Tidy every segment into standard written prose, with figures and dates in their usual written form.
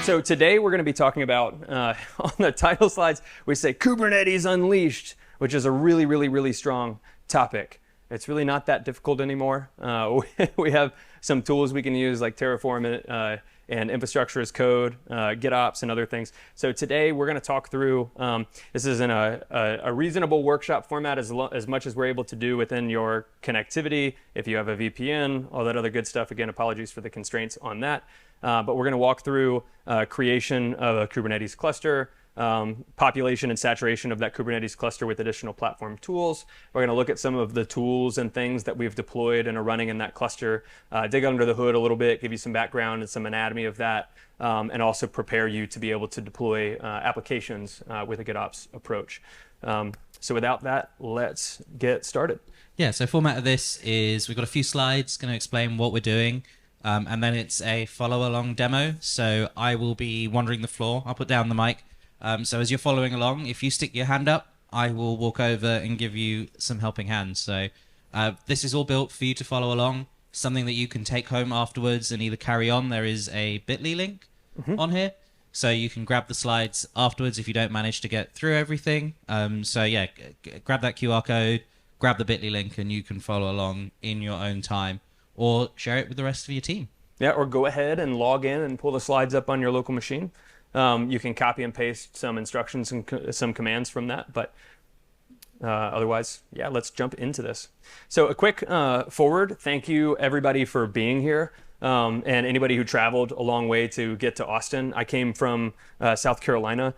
So today we're going to be talking about, on the title slides, we say Kubernetes Unleashed, which is a really, really, really strong topic. It's really not that difficult anymore. We have some tools we can use like Terraform and infrastructure as code, GitOps and other things. So today we're going to talk through, this is in a reasonable workshop format as much as we're able to do within your connectivity. If you have a VPN, all that other good stuff. Again, apologies for the constraints on that. But we're going to walk through creation of a Kubernetes cluster, population and saturation of that Kubernetes cluster with additional platform tools. We're going to look at some of the tools and things that we've deployed and are running in that cluster, dig under the hood a little bit, give you some background and some anatomy of that, and also prepare you to be able to deploy applications with a GitOps approach. So without that, let's get started. Yeah, so format of this is we've got a few slides going to explain what we're doing. And then it's a follow-along demo. So I will be wandering the floor. I'll put down the mic. So as you're following along, if you stick your hand up, I will walk over and give you some helping hands. So this is all built for you to follow along, something that you can take home afterwards and either carry on. There is a bit.ly link on here. So you can grab the slides afterwards if you don't manage to get through everything. So yeah, grab that QR code, grab the bit.ly link, and you can follow along in your own time. Or share it with the rest of your team. Yeah, or go ahead and log in and pull the slides up on your local machine. You can copy and paste some instructions and some commands from that, but otherwise, yeah, let's jump into this. So a quick forward, thank you everybody for being here, and anybody who traveled a long way to get to Austin. I came from South Carolina.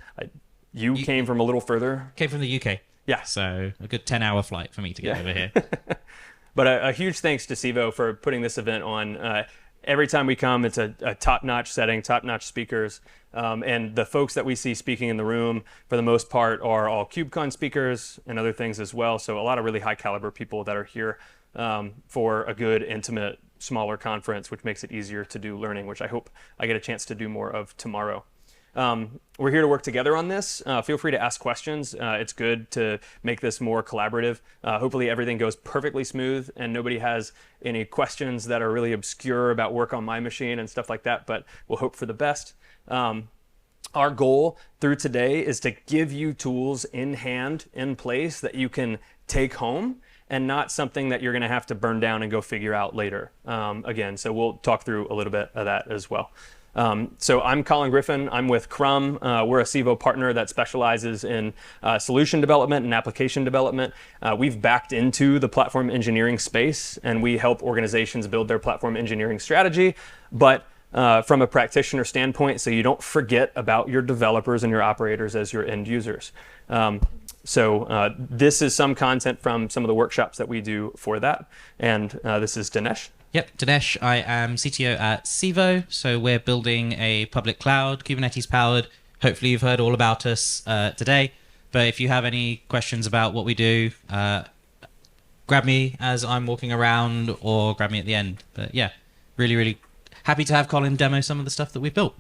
You came from a little further. Came from the UK. Yeah. So a good 10-hour flight for me to get over here. But a huge thanks to Civo for putting this event on. Every time we come, it's a top-notch setting, top-notch speakers. And the folks that we see speaking in the room, for the most part, are all KubeCon speakers and other things as well. So a lot of really high-caliber people that are here for a good, intimate, smaller conference, which makes it easier to do learning, which I hope I get a chance to do more of tomorrow. We're here to work together on this. Feel free to ask questions. It's good to make this more collaborative. Hopefully everything goes perfectly smooth and nobody has any questions that are really obscure about work on my machine and stuff like that, but we'll hope for the best. Our goal through today is to give you tools in hand, in place, that you can take home and not something that you're going to have to burn down and go figure out later. Again, so we'll talk through a little bit of that as well. So I'm Colin Griffin. I'm with Crumb. We're a Civo partner that specializes in solution development and application development. We've backed into the platform engineering space, and we help organizations build their platform engineering strategy, but from a practitioner standpoint, so you don't forget about your developers and your operators as your end users. So this is some content from some of the workshops that we do for that. And this is Dinesh. Yep, Dinesh. I am CTO at Civo. So we're building a public cloud, Kubernetes powered. Hopefully you've heard all about us today. But if you have any questions about what we do, grab me as I'm walking around or grab me at the end. But yeah, really, really happy to have Colin demo some of the stuff that we've built.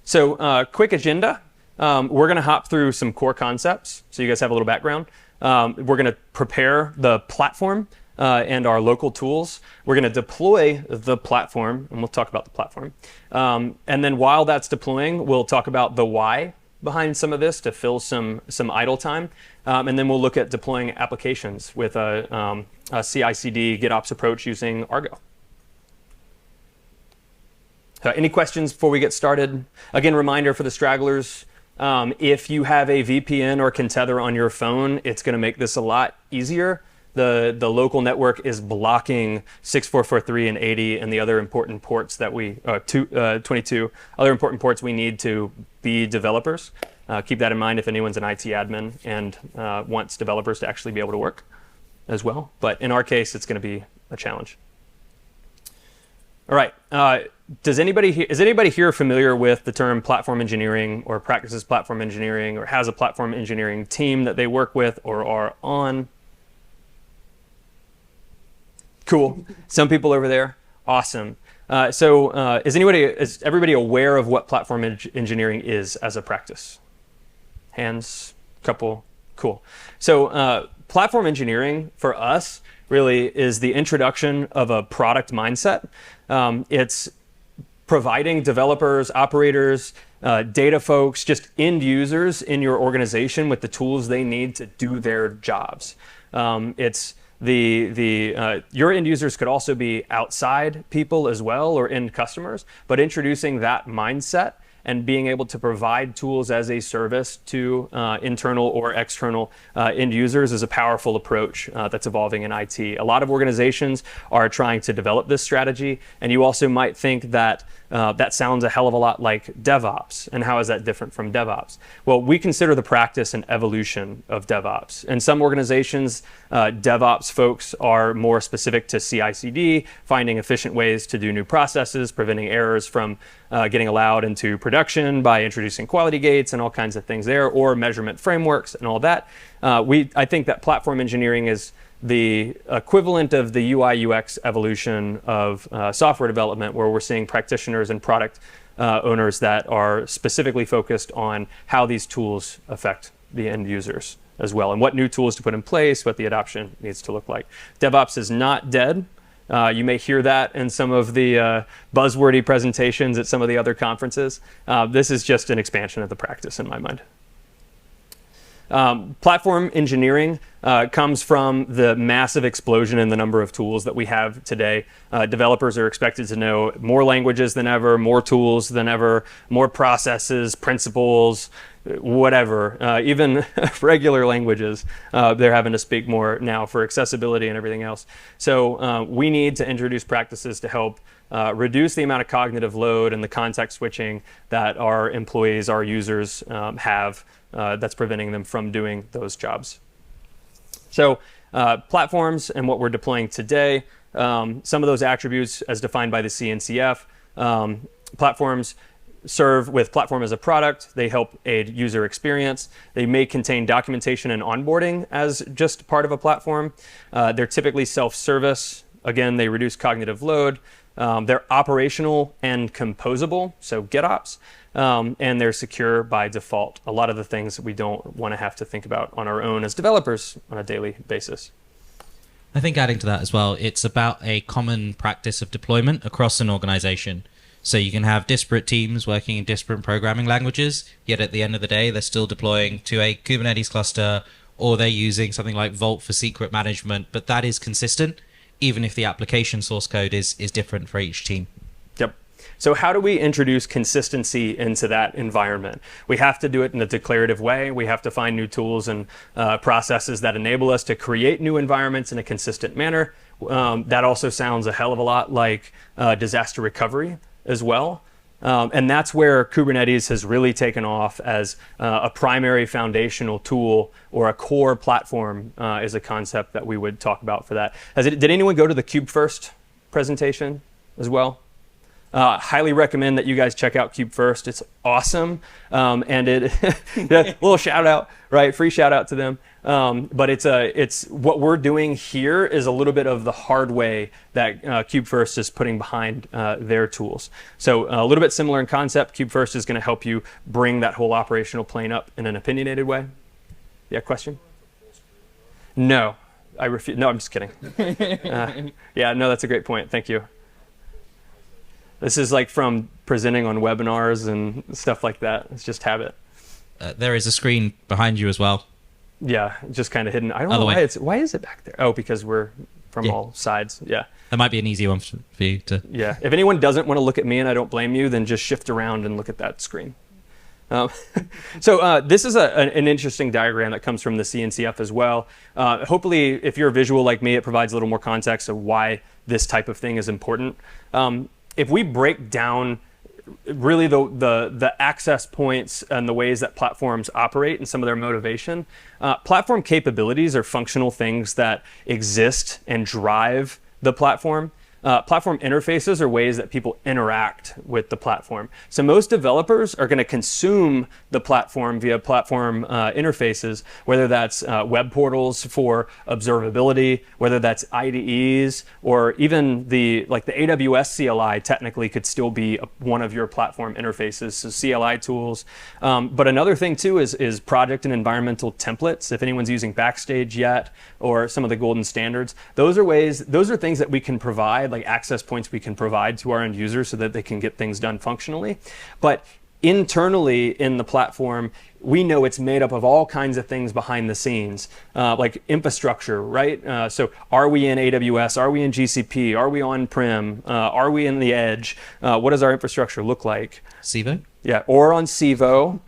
So quick agenda. We're going to hop through some core concepts so you guys have a little background. We're going to prepare the platform and our local tools. We're going to deploy the platform, and we'll talk about the platform. And then while that's deploying, we'll talk about the why behind some of this to fill some idle time. And then we'll look at deploying applications with a CI/CD GitOps approach using Argo. Any questions before we get started? Again, reminder for the stragglers, if you have a VPN or can tether on your phone, it's going to make this a lot easier. The local network is blocking 6443 and 80 and the other important ports that 22 other important ports we need to be developers. Keep that in mind if anyone's an IT admin and wants developers to actually be able to work as well. But in our case, it's going to be a challenge. All right. Is anybody here familiar with the term platform engineering or practices platform engineering or has a platform engineering team that they work with or are on? Cool. Some people over there. Awesome. So is everybody aware of what platform engineering is as a practice? Hands, couple. Cool. So platform engineering for us really is the introduction of a product mindset. It's providing developers, operators, data folks, just end users in your organization with the tools they need to do their jobs. It's your end users could also be outside people as well, or end customers, but introducing that mindset and being able to provide tools as a service to internal or external end users is a powerful approach that's evolving in IT. A lot of organizations are trying to develop this strategy, and you also might think that that sounds a hell of a lot like DevOps. And how is that different from DevOps? Well, we consider the practice an evolution of DevOps. In some organizations, DevOps folks are more specific to CI/CD, finding efficient ways to do new processes, preventing errors from getting allowed into production by introducing quality gates and all kinds of things there, or measurement frameworks and all that. I think that platform engineering is the equivalent of the UI UX evolution of software development, where we're seeing practitioners and product owners that are specifically focused on how these tools affect the end users as well, and what new tools to put in place, what the adoption needs to look like. DevOps is not dead. You may hear that in some of the buzzwordy presentations at some of the other conferences. This is just an expansion of the practice in my mind. Platform engineering comes from the massive explosion in the number of tools that we have today. Developers are expected to know more languages than ever, more tools than ever, more processes, principles, whatever. Even regular languages, they're having to speak more now for accessibility and everything else. So we need to introduce practices to help reduce the amount of cognitive load and the context switching that our employees, our users have that's preventing them from doing those jobs. So platforms and what we're deploying today, some of those attributes as defined by the CNCF, platforms serve with platform as a product. They help aid user experience. They may contain documentation and onboarding as just part of a platform. They're typically self-service. Again, they reduce cognitive load. They're operational and composable, so GitOps, and they're secure by default. A lot of the things that we don't want to have to think about on our own as developers on a daily basis. I think adding to that as well, it's about a common practice of deployment across an organization. So you can have disparate teams working in disparate programming languages, yet at the end of the day, they're still deploying to a Kubernetes cluster, or they're using something like Vault for secret management, but that is consistent, even if the application source code is different for each team. Yep. So how do we introduce consistency into that environment? We have to do it in a declarative way. We have to find new tools and processes that enable us to create new environments in a consistent manner. That also sounds a hell of a lot like disaster recovery as well. And that's where Kubernetes has really taken off as a primary foundational tool, or a core platform is a concept that we would talk about for that. Did anyone go to the KubeFirst presentation as well? Highly recommend that you guys check out KubeFirst. It's awesome. And it little shout out, right? Free shout out to them. But it's what we're doing here is a little bit of the hard way that KubeFirst is putting behind their tools. So a little bit similar in concept. KubeFirst is going to help you bring that whole operational plane up in an opinionated way. Yeah, question? No, I refuse. No, I'm just kidding. Yeah, no, that's a great point. Thank you. This is like from presenting on webinars and stuff like that. It's just habit. There is a screen behind you as well. Yeah, just kind of hidden. I don't know why is it back there? Oh, because we're from all sides. Yeah. That might be an easy one for you to... Yeah. If anyone doesn't want to look at me, and I don't blame you, then just shift around and look at that screen. So this is an interesting diagram that comes from the CNCF as well. Hopefully, if you're visual like me, it provides a little more context of why this type of thing is important. If we break down really the access points and the ways that platforms operate and some of their motivation, platform capabilities are functional things that exist and drive the platform. Platform interfaces are ways that people interact with the platform. So most developers are going to consume the platform via platform interfaces, whether that's web portals for observability, whether that's IDEs, or even the AWS CLI technically could still be one of your platform interfaces, so CLI tools. But another thing too is project and environmental templates. If anyone's using Backstage yet, or some of the golden standards, those are things that we can provide, like like access points we can provide to our end users so that they can get things done functionally. But internally in the platform, we know it's made up of all kinds of things behind the scenes, like infrastructure, right? So are we in AWS? Are we in GCP? Are we on-prem? Are we in the edge? What does our infrastructure look like? Civo? Yeah, or on Civo,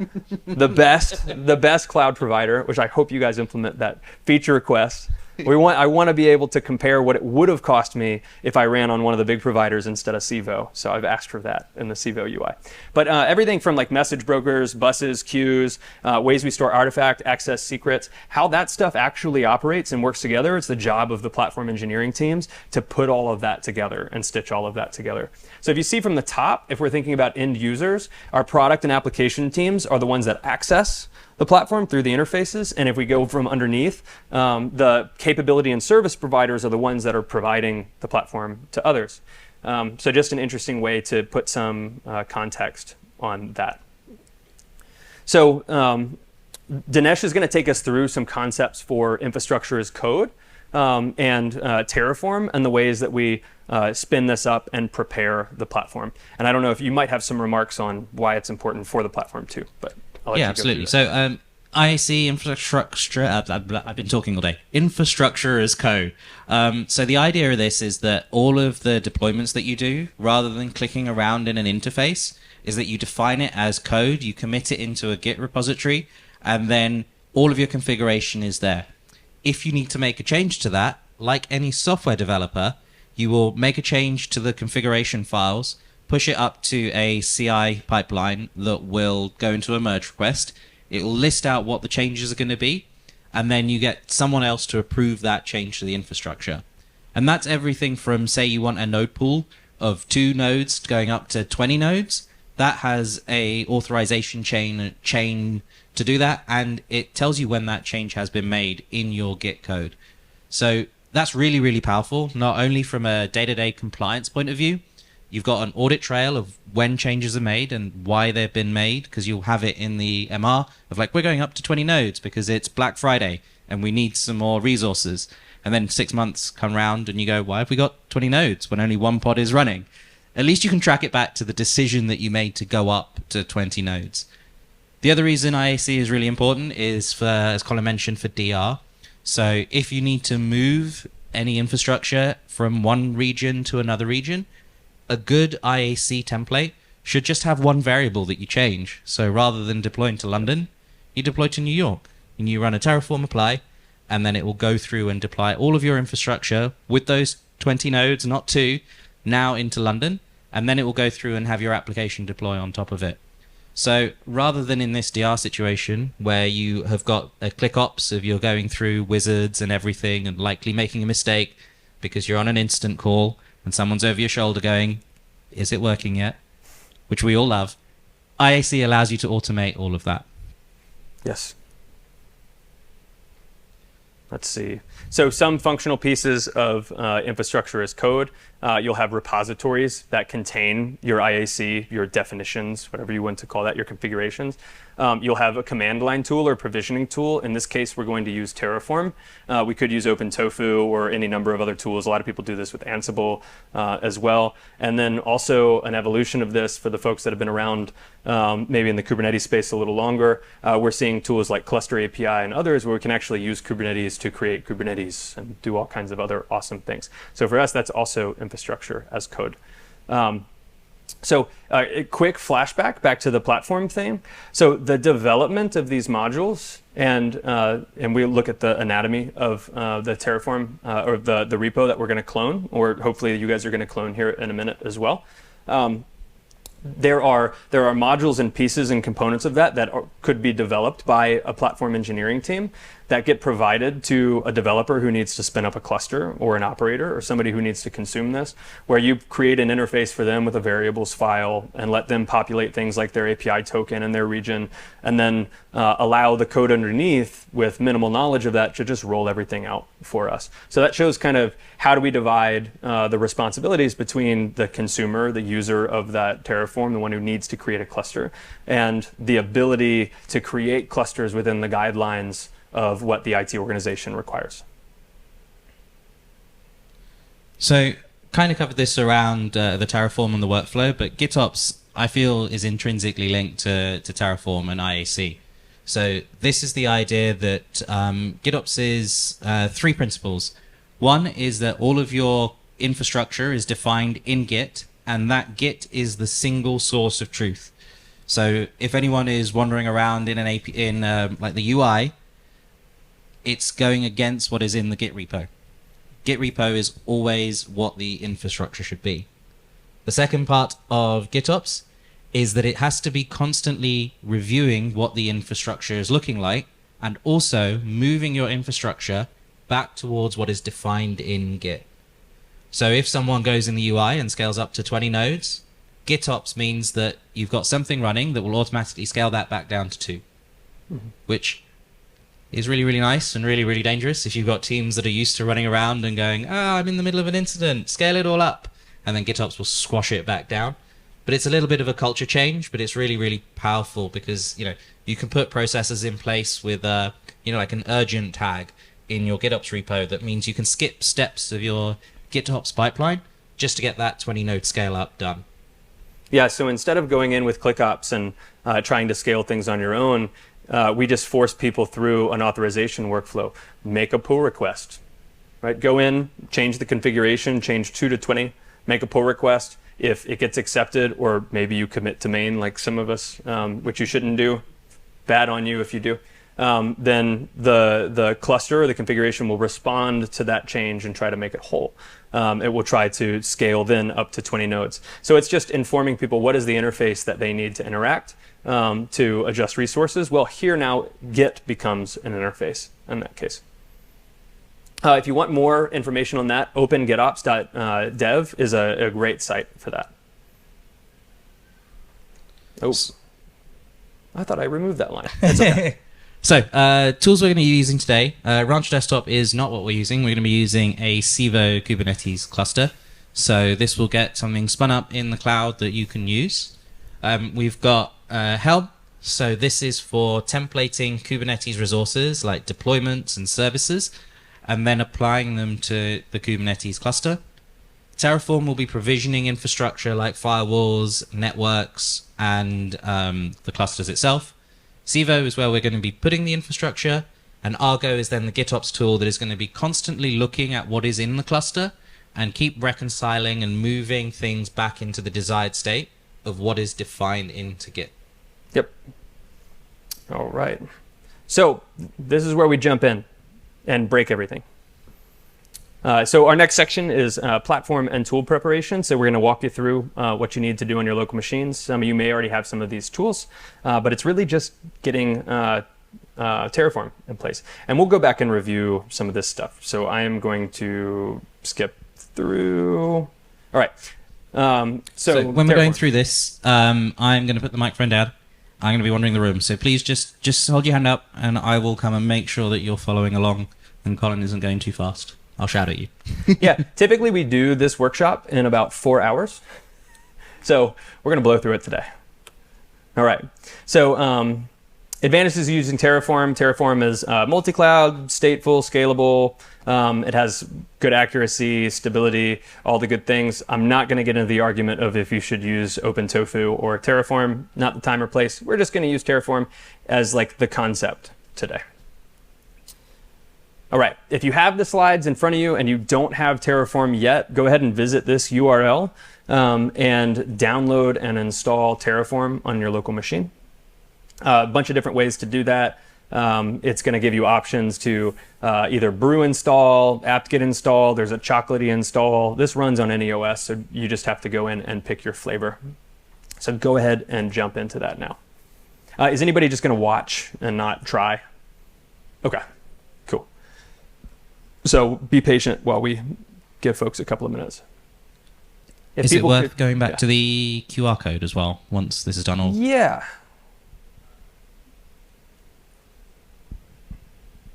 the best cloud provider, which I hope you guys implement that feature request. I want to be able to compare what it would have cost me if I ran on one of the big providers instead of Civo. So I've asked for that in the Civo UI. But everything from like message brokers, buses, queues, ways we store artifact, access secrets, how that stuff actually operates and works together, it's the job of the platform engineering teams to put all of that together and stitch all of that together. So if you see from the top, if we're thinking about end users, our product and application teams are the ones that access the platform through the interfaces. And if we go from underneath, the capability and service providers are the ones that are providing the platform to others. So just an interesting way to put some context on that. So Dinesh is going to take us through some concepts for infrastructure as code and Terraform and the ways that we spin this up and prepare the platform. And I don't know if you might have some remarks on why it's important for the platform too, but yeah, absolutely. So IAC infrastructure, I've been talking all day. Infrastructure as code. So the idea of this is that all of the deployments that you do, rather than clicking around in an interface, is that you define it as code, you commit it into a Git repository, and then all of your configuration is there. If you need to make a change to that, like any software developer, you will make a change to the configuration files, push it up to a CI pipeline that will go into a merge request. It will list out what the changes are going to be, and then you get someone else to approve that change to the infrastructure. And that's everything from, say you want a node pool of 2 nodes going up to 20 nodes. That has a authorization chain to do that, and it tells you when that change has been made in your Git code. So that's really, really powerful, not only from a day-to-day compliance point of view. You've got an audit trail of when changes are made and why they've been made, because you'll have it in the MR of like, we're going up to 20 nodes because it's Black Friday and we need some more resources. And then 6 months come round and you go, why have we got 20 nodes when only one pod is running? At least you can track it back to the decision that you made to go up to 20 nodes. The other reason IAC is really important is for, as Colin mentioned, for DR. So if you need to move any infrastructure from one region to another region, a good IAC template should just have one variable that you change. So rather than deploying to London, you deploy to New York and you run a Terraform apply, and then it will go through and deploy all of your infrastructure with those 20 nodes, not 2, now into London, and then it will go through and have your application deploy on top of it. So rather than in this DR situation where you have got a ClickOps of you're going through wizards and everything and likely making a mistake because you're on an instant call and someone's over your shoulder going, is it working yet? Which we all love. IAC allows you to automate all of that. Yes. Let's see. So some functional pieces of infrastructure as code. You'll have repositories that contain your IAC, your definitions, whatever you want to call that, your configurations. You'll have a command line tool or provisioning tool. In this case, we're going to use Terraform. We could use OpenTofu or any number of other tools. A lot of people do this with Ansible as well. And then also an evolution of this for the folks that have been around maybe in the Kubernetes space a little longer. We're seeing tools like Cluster API and others where we can actually use Kubernetes to create Kubernetes and do all kinds of other awesome things. So for us, that's also infrastructure as code. So a quick flashback back to the platform thing. So the development of these modules, and we look at the anatomy of the Terraform or the repo that we're going to clone, or hopefully you guys are going to clone here in a minute as well. There are modules and pieces and components of that could be developed by a platform engineering team that get provided to a developer who needs to spin up a cluster, or an operator, or somebody who needs to consume this, where you create an interface for them with a variables file and let them populate things like their API token in their region, and then allow the code underneath with minimal knowledge of that to just roll everything out for us. So that shows kind of how do we divide the responsibilities between the consumer, the user of that Terraform, the one who needs to create a cluster, and the ability to create clusters within the guidelines of what the IT organization requires. So kind of covered this around the Terraform and the workflow, but GitOps, I feel, is intrinsically linked to Terraform and IAC. So this is the idea that GitOps is three principles. One is that all of your infrastructure is defined in Git, and that Git is the single source of truth. So if anyone is wandering around in an like the UI, it's going against what is in the Git repo. Git repo is always what the infrastructure should be. The second part of GitOps is that it has to be constantly reviewing what the infrastructure is looking like, and also moving your infrastructure back towards what is defined in Git. So if someone goes in the UI and scales up to 20 nodes, GitOps means that you've got something running that will automatically scale that back down to 2, which is really, really nice and really, really dangerous if you've got teams that are used to running around and going, I'm in the middle of an incident, scale it all up, and then GitOps will squash it back down. But it's a little bit of a culture change, but it's really, really powerful because, you can put processes in place with, like an urgent tag in your GitOps repo that means you can skip steps of your GitOps pipeline just to get that 20 node scale up done. Yeah, so instead of going in with ClickOps and trying to scale things on your own, we just force people through an authorization workflow. Make a pull request, right? Go in, change the configuration, change 2 to 20, make a pull request. If it gets accepted, or maybe you commit to main like some of us, which you shouldn't do, bad on you if you do, then the cluster or the configuration will respond to that change and try to make it whole. It will try to scale then up to 20 nodes. So it's just informing people what is the interface that they need to interact to adjust resources. Well, here now Git becomes an interface in that case. If you want more information on that, opengitops.dev is a great site for that. Oh, I thought I removed that line. That's okay. So, tools we're going to be using today. Rancher Desktop is not what we're using. We're going to be using a Civo Kubernetes cluster. So this will get something spun up in the cloud that you can use. We've got Helm. So this is for templating Kubernetes resources like deployments and services, and then applying them to the Kubernetes cluster. Terraform will be provisioning infrastructure like firewalls, networks, and the clusters itself. Civo is where we're going to be putting the infrastructure, and Argo is then the GitOps tool that is going to be constantly looking at what is in the cluster and keep reconciling and moving things back into the desired state of what is defined into Git. Yep. All right. So this is where we jump in and break everything. So our next section is platform and tool preparation. So we're going to walk you through what you need to do on your local machines. Some of you may already have some of these tools, but it's really just getting Terraform in place. And we'll go back and review some of this stuff. So I am going to skip through. All right. So when we're going through this, I'm going to put the microphone down. I'm going to be wandering the room. So please just hold your hand up, and I will come and make sure that you're following along and Colin isn't going too fast. I'll shout at you. Yeah, typically we do this workshop in about 4 hours. So we're going to blow through it today. All right. So advantages of using Terraform. Terraform is multi-cloud, stateful, scalable. It has good accuracy, stability, all the good things. I'm not going to get into the argument of if you should use OpenTofu or Terraform. Not the time or place. We're just going to use Terraform as like the concept today. All right, if you have the slides in front of you and you don't have Terraform yet, go ahead and visit this URL and download and install Terraform on your local machine. A bunch of different ways to do that. It's going to give you options to either brew install, apt-get install, there's a chocolatey install. This runs on any OS, so you just have to go in and pick your flavor. So go ahead and jump into that now. Is anybody just going to watch and not try? Okay. So be patient while we give folks a couple of minutes. Is it worth going back to the QR code as well once this is done? All? Yeah.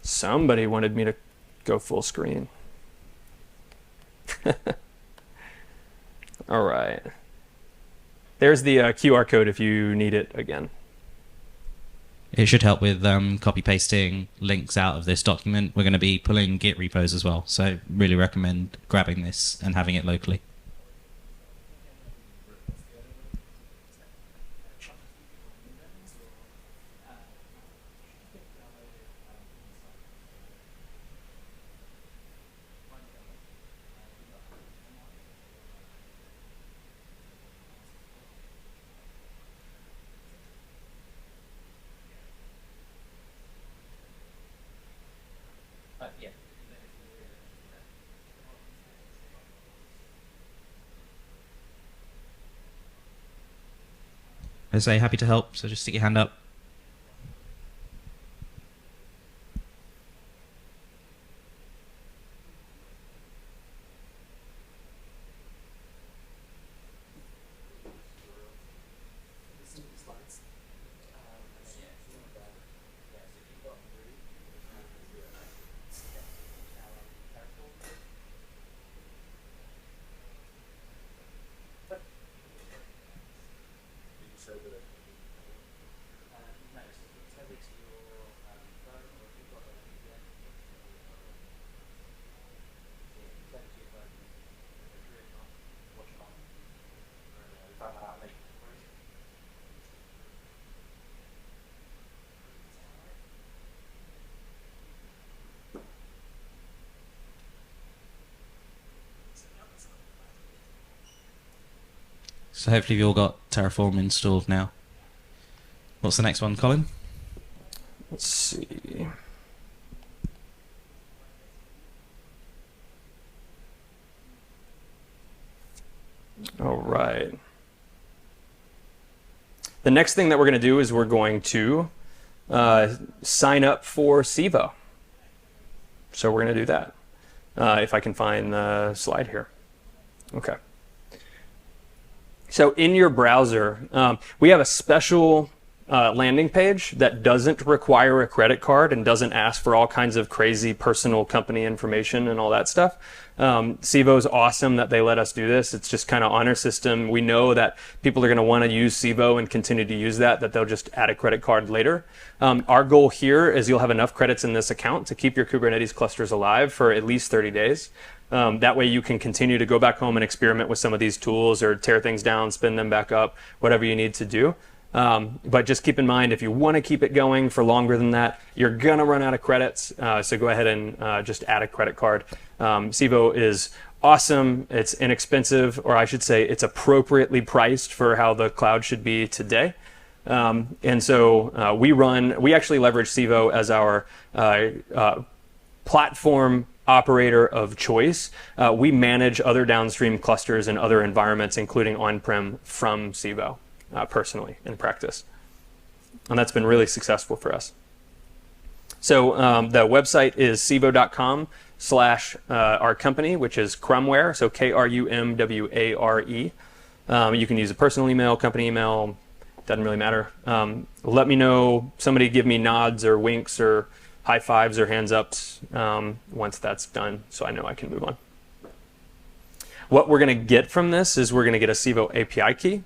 Somebody wanted me to go full screen. All right. There's the QR code if you need it again. It should help with copy pasting links out of this document. We're going to be pulling Git repos as well, so really recommend grabbing this and having it locally. I say happy to help, so just stick your hand up. So hopefully you've all got Terraform installed now. What's the next one, Colin? Let's see. All right. The next thing that we're going to do is we're going to sign up for Civo. So we're going to do that. If I can find the slide here. Okay. So in your browser, we have a special landing page that doesn't require a credit card and doesn't ask for all kinds of crazy personal company information and all that stuff. Civo is awesome that they let us do this. It's just kind of on our system. We know that people are going to want to use Civo and continue to use that they'll just add a credit card later. Our goal here is you'll have enough credits in this account to keep your Kubernetes clusters alive for at least 30 days. That way you can continue to go back home and experiment with some of these tools or tear things down, spin them back up, whatever you need to do. But just keep in mind, if you want to keep it going for longer than that, you're going to run out of credits. So go ahead and just add a credit card. Civo is awesome. It's inexpensive, or I should say it's appropriately priced for how the cloud should be today. And so we actually leverage Civo as our platform operator of choice. We manage other downstream clusters and other environments, including on-prem, from Civo. Personally in practice, and that's been really successful for us. So the website is civo.com/our company, which is Crumware, so Krumware. You can use a personal email, company email, doesn't really matter. Let me know, somebody give me nods or winks or high fives or hands ups once that's done, so I know I can move on. What we're going to get from this is we're going to get a Civo API key.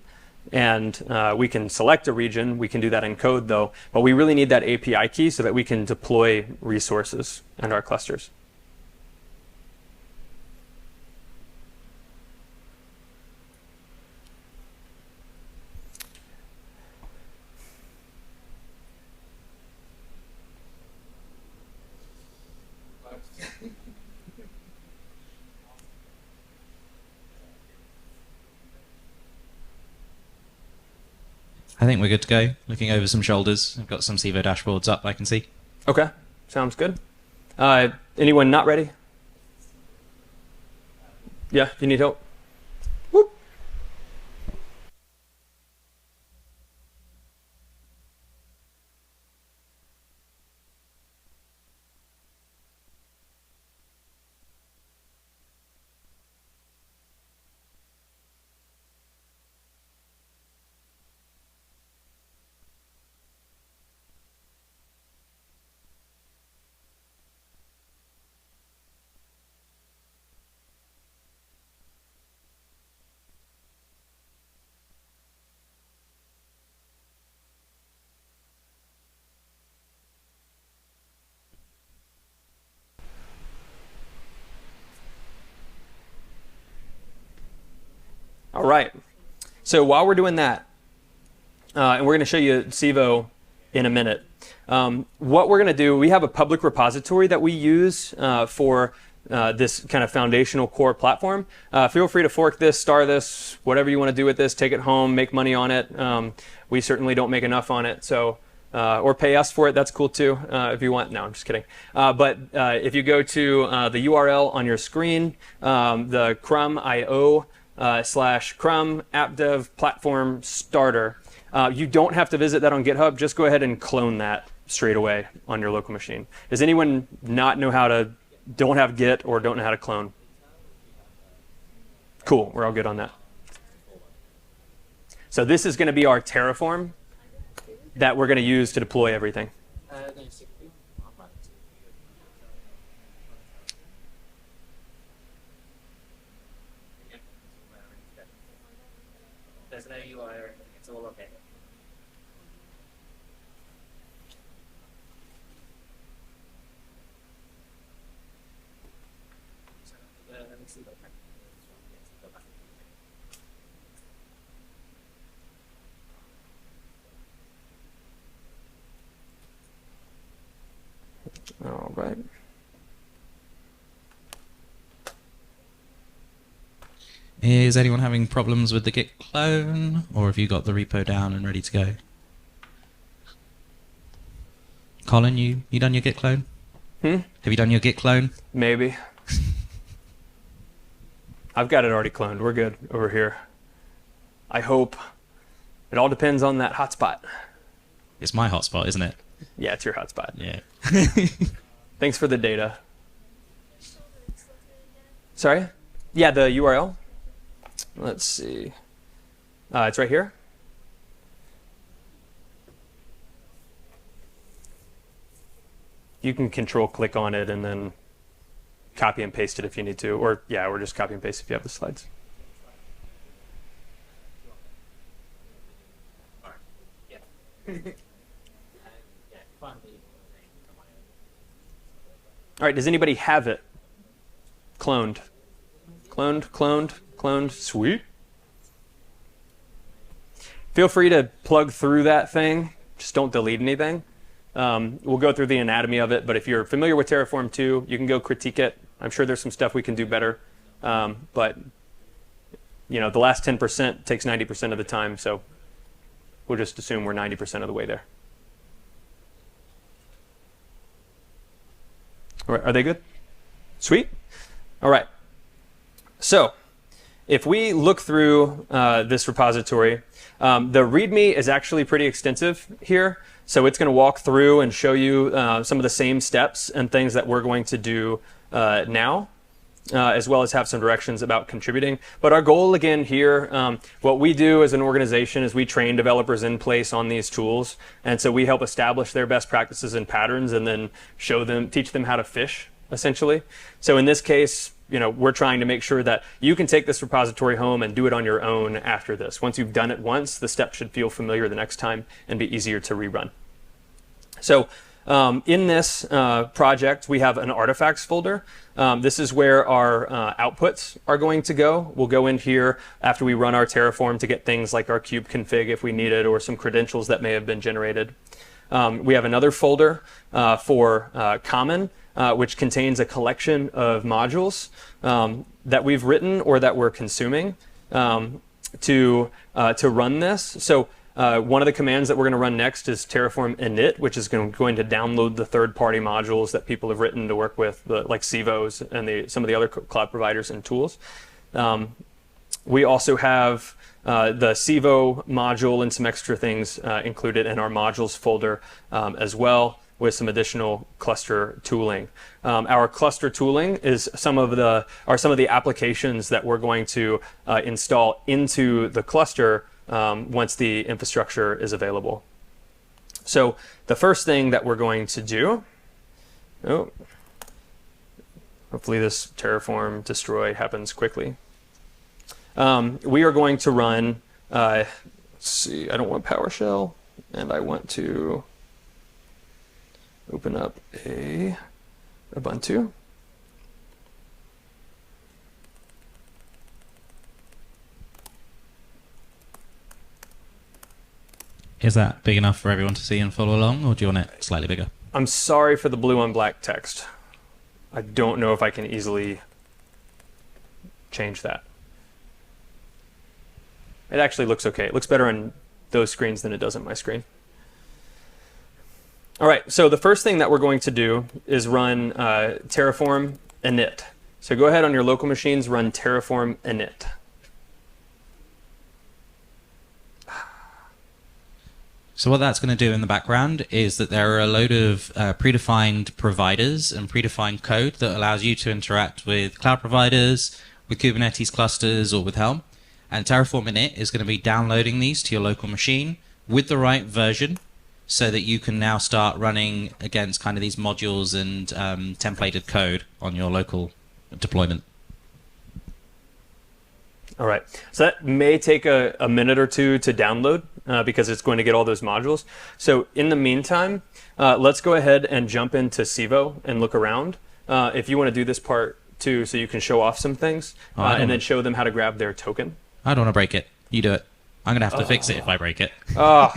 And we can select a region. We can do that in code, though. But we really need that API key so that we can deploy resources in our clusters. I think we're good to go. Looking over some shoulders. I've got some Civo dashboards up, I can see. Okay, sounds good. Anyone not ready? Yeah, you need help? Whoop. All right. So while we're doing that, and we're going to show you Civo in a minute, what we're going to do, we have a public repository that we use for this kind of foundational core platform. Feel free to fork this, star this, whatever you want to do with this, take it home, make money on it. We certainly don't make enough on it, so or pay us for it, that's cool too, if you want. No, I'm just kidding. But if you go to the URL on your screen, the crumio /crum app dev platform starter, you don't have to visit that on GitHub. Just go ahead and clone that straight away on your local machine. Does anyone not know how to, don't have Git or don't know how to clone? Cool, we're all good on that. So this is going to be our Terraform that we're going to use to deploy everything. There's no UI or anything, it's all okay. Let me see the All right. Is anyone having problems with the git clone, or have you got the repo down and ready to go? Colin, you done your git clone? Have you done your git clone? Maybe. I've got it already cloned. We're good over here. I hope. It all depends on that hotspot. It's my hotspot, isn't it? Yeah, it's your hotspot. Yeah. Thanks for the data. Sorry? Yeah, the URL. Let's see. It's right here. You can control click on it and then copy and paste it if you need to. Or yeah, or just copy and paste if you have the slides. All right, does anybody have it cloned? Cloned. Sweet. Feel free to plug through that thing. Just don't delete anything. We'll go through the anatomy of it, but if you're familiar with Terraform 2, you can go critique it. I'm sure there's some stuff we can do better. But you know, the last 10% takes 90% of the time, so we'll just assume we're 90% of the way there. All right, are they good? Sweet. All right. So if we look through this repository, the README is actually pretty extensive here. So it's going to walk through and show you some of the same steps and things that we're going to do now, as well as have some directions about contributing. But our goal again here, what we do as an organization is we train developers in place on these tools. And so we help establish their best practices and patterns and then teach them how to fish, essentially. So in this case, you know, we're trying to make sure that you can take this repository home and do it on your own after this. Once you've done it once, the steps should feel familiar the next time and be easier to rerun. So in this project, we have an artifacts folder. This is where our outputs are going to go. We'll go in here after we run our Terraform to get things like our kube config if we need it, or some credentials that may have been generated. We have another folder for common, which contains a collection of modules that we've written or that we're consuming to run this. So one of the commands that we're going to run next is Terraform init, which is going to download the third-party modules that people have written to work with, like Civos and some of the other cloud providers and tools. We also have the Civo module and some extra things included in our modules folder as well, with some additional cluster tooling. Our cluster tooling is some of the applications that we're going to install into the cluster once the infrastructure is available. So the first thing that we're going to do, hopefully this Terraform destroy happens quickly. We are going to run, let's see, I don't want PowerShell, and I want to open up a Ubuntu. Is that big enough for everyone to see and follow along, or do you want it slightly bigger? I'm sorry for the blue on black text. I don't know if I can easily change that. It actually looks okay. It looks better on those screens than it does on my screen. All right, so the first thing that we're going to do is run Terraform init. So go ahead on your local machines, run Terraform init. So what that's going to do in the background is that there are a load of predefined providers and predefined code that allows you to interact with cloud providers, with Kubernetes clusters, or with Helm. And Terraform init is going to be downloading these to your local machine with the right version so that you can now start running against kind of these modules and templated code on your local deployment. All right, so that may take a minute or two to download because it's going to get all those modules. So in the meantime, let's go ahead and jump into Civo and look around. If you want to do this part too, so you can show off some things and then show them how to grab their token. I don't want to break it. You do it. I'm going to have to fix it if I break it. Oh,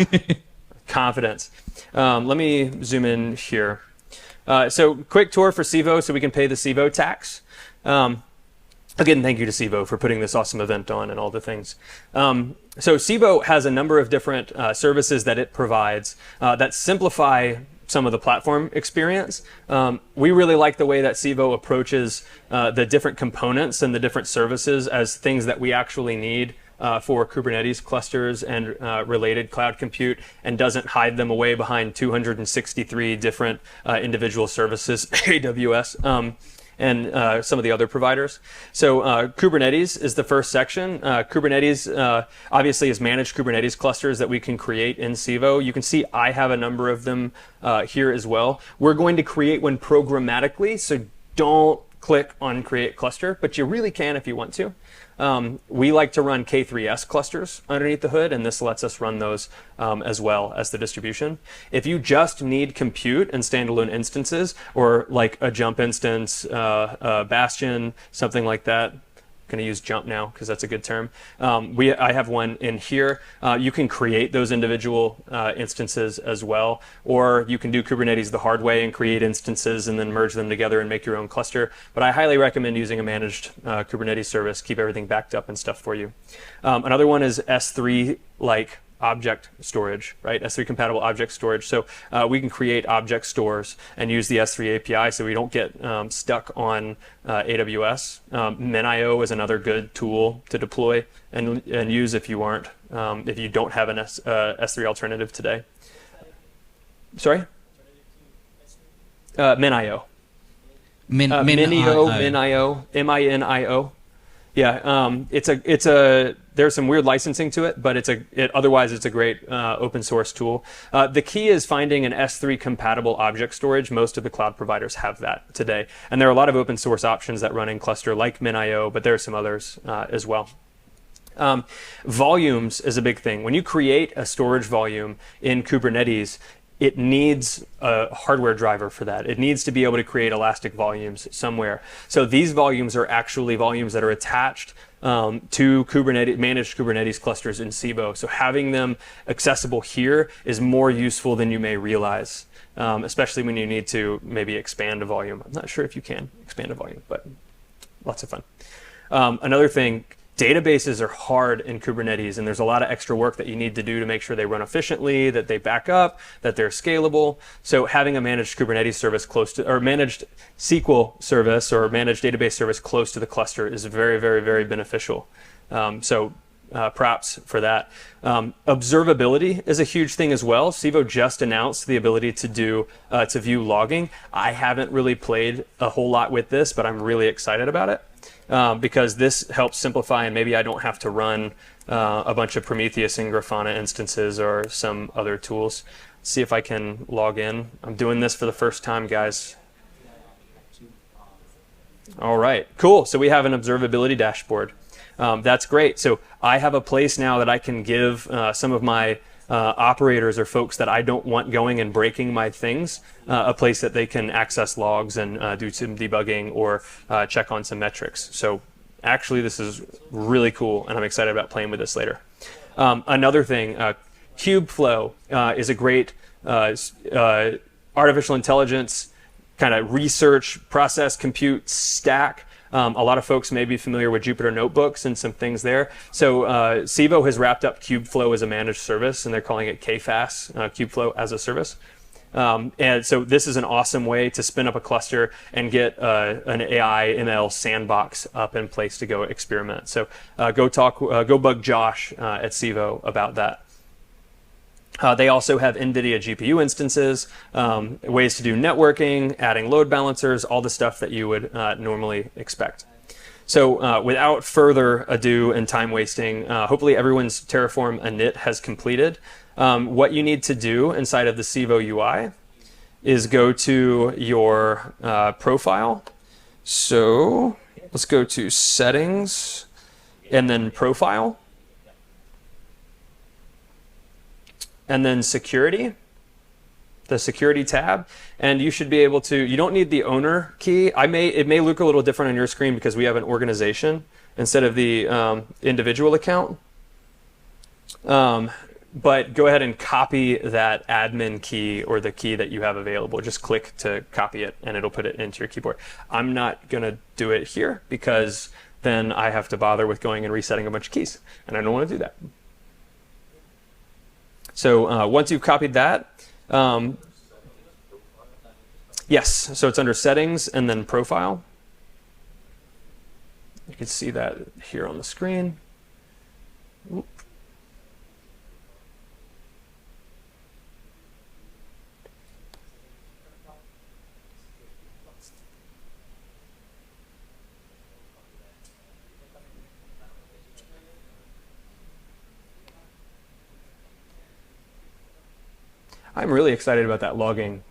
confidence. Let me zoom in here. So quick tour for Civo so we can pay the Civo tax. Again, thank you to Civo for putting this awesome event on and all the things. So Civo has a number of different services that it provides that simplify some of the platform experience. We really like the way that Civo approaches the different components and the different services as things that we actually need for Kubernetes clusters and related cloud compute, and doesn't hide them away behind 263 different individual services, AWS. And some of the other providers. So Kubernetes is the first section. Kubernetes obviously is managed Kubernetes clusters that we can create in Civo. You can see I have a number of them here as well. We're going to create one programmatically, so don't click on create cluster, but you really can if you want to. We like to run K3s clusters underneath the hood, and this lets us run those as well as the distribution. If you just need compute and standalone instances, or like a jump instance, a bastion, something like that, I'm going to use jump now because that's a good term. I have one in here. You can create those individual instances as well, or you can do Kubernetes the hard way and create instances and then merge them together and make your own cluster. But I highly recommend using a managed Kubernetes service, keep everything backed up and stuff for you. Another one is S3-like object storage, right? S3 compatible object storage. So we can create object stores and use the S3 API so we don't get stuck on AWS. MinIO is another good tool to deploy and use if you don't have an S3 alternative today. Sorry? MinIO. MinIO, M-I-N-I-O. Yeah, there's some weird licensing to it, but otherwise it's a great open source tool. The key is finding an S3 compatible object storage. Most of the cloud providers have that today. And there are a lot of open source options that run in cluster like MinIO, but there are some others as well. Volumes is a big thing. When you create a storage volume in Kubernetes, it needs a hardware driver for that. It needs to be able to create elastic volumes somewhere. So these volumes are actually volumes that are attached to managed Kubernetes clusters in Civo. So having them accessible here is more useful than you may realize, especially when you need to maybe expand a volume. I'm not sure if you can expand a volume, but lots of fun. Another thing, databases are hard in Kubernetes, and there's a lot of extra work that you need to do to make sure they run efficiently, that they back up, that they're scalable. So having a managed Kubernetes service or managed SQL service or managed database service close to the cluster is very, very, very beneficial. Props for that. Observability is a huge thing as well. Civo just announced the ability to view logging. I haven't really played a whole lot with this, but I'm really excited about it. Because this helps simplify, and maybe I don't have to run a bunch of Prometheus and Grafana instances or some other tools. See if I can log in. I'm doing this for the first time, guys. All right, cool. So we have an observability dashboard. That's great. So I have a place now that I can give some of my operators or folks that I don't want going and breaking my things, a place that they can access logs and do some debugging or check on some metrics. So actually this is really cool, and I'm excited about playing with this later. Another thing, Kubeflow is a great artificial intelligence kind of research, process, compute stack. A lot of folks may be familiar with Jupyter Notebooks and some things there. So Civo has wrapped up Kubeflow as a managed service, and they're calling it KFAS, Kubeflow as a service. And so this is an awesome way to spin up a cluster and get an AI ML sandbox up in place to go experiment. So go bug Josh at Civo about that. They also have NVIDIA GPU instances, ways to do networking, adding load balancers, all the stuff that you would normally expect. So without further ado and time wasting, hopefully everyone's Terraform init has completed. What you need to do inside of the Civo UI is go to your profile. So let's go to settings and then profile. And then security, the security tab, and you should be able to, you don't need the owner key. It may look a little different on your screen because we have an organization instead of the individual account. But go ahead and copy that admin key or the key that you have available. Just click to copy it and it'll put it into your keyboard. I'm not gonna do it here because then I have to bother with going and resetting a bunch of keys, and I don't want to do that. So once you've copied that, yes, so it's under settings and then profile. You can see that here on the screen. Oop. I'm really excited about that logging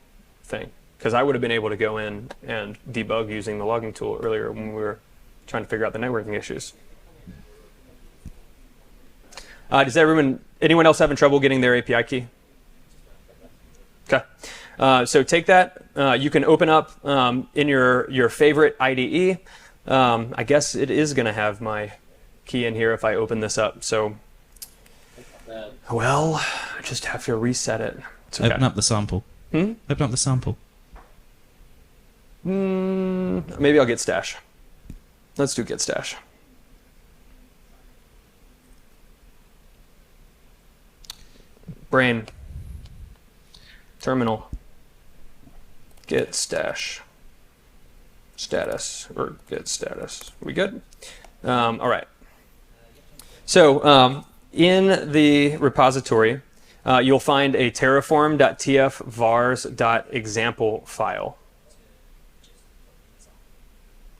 thing because I would have been able to go in and debug using the logging tool earlier when we were trying to figure out the networking issues. Does anyone else having trouble getting their API key? Okay. So take that. You can open up in your favorite IDE. I guess it is going to have my key in here if I open this up. So, well, I just have to reset it. Okay. Open up the sample. Open up the sample. Maybe I'll get stash. Let's do get stash. Brain. Terminal. Get stash. Status or get status. We good? All right. So in the repository, you'll find a terraform.tf vars.example file.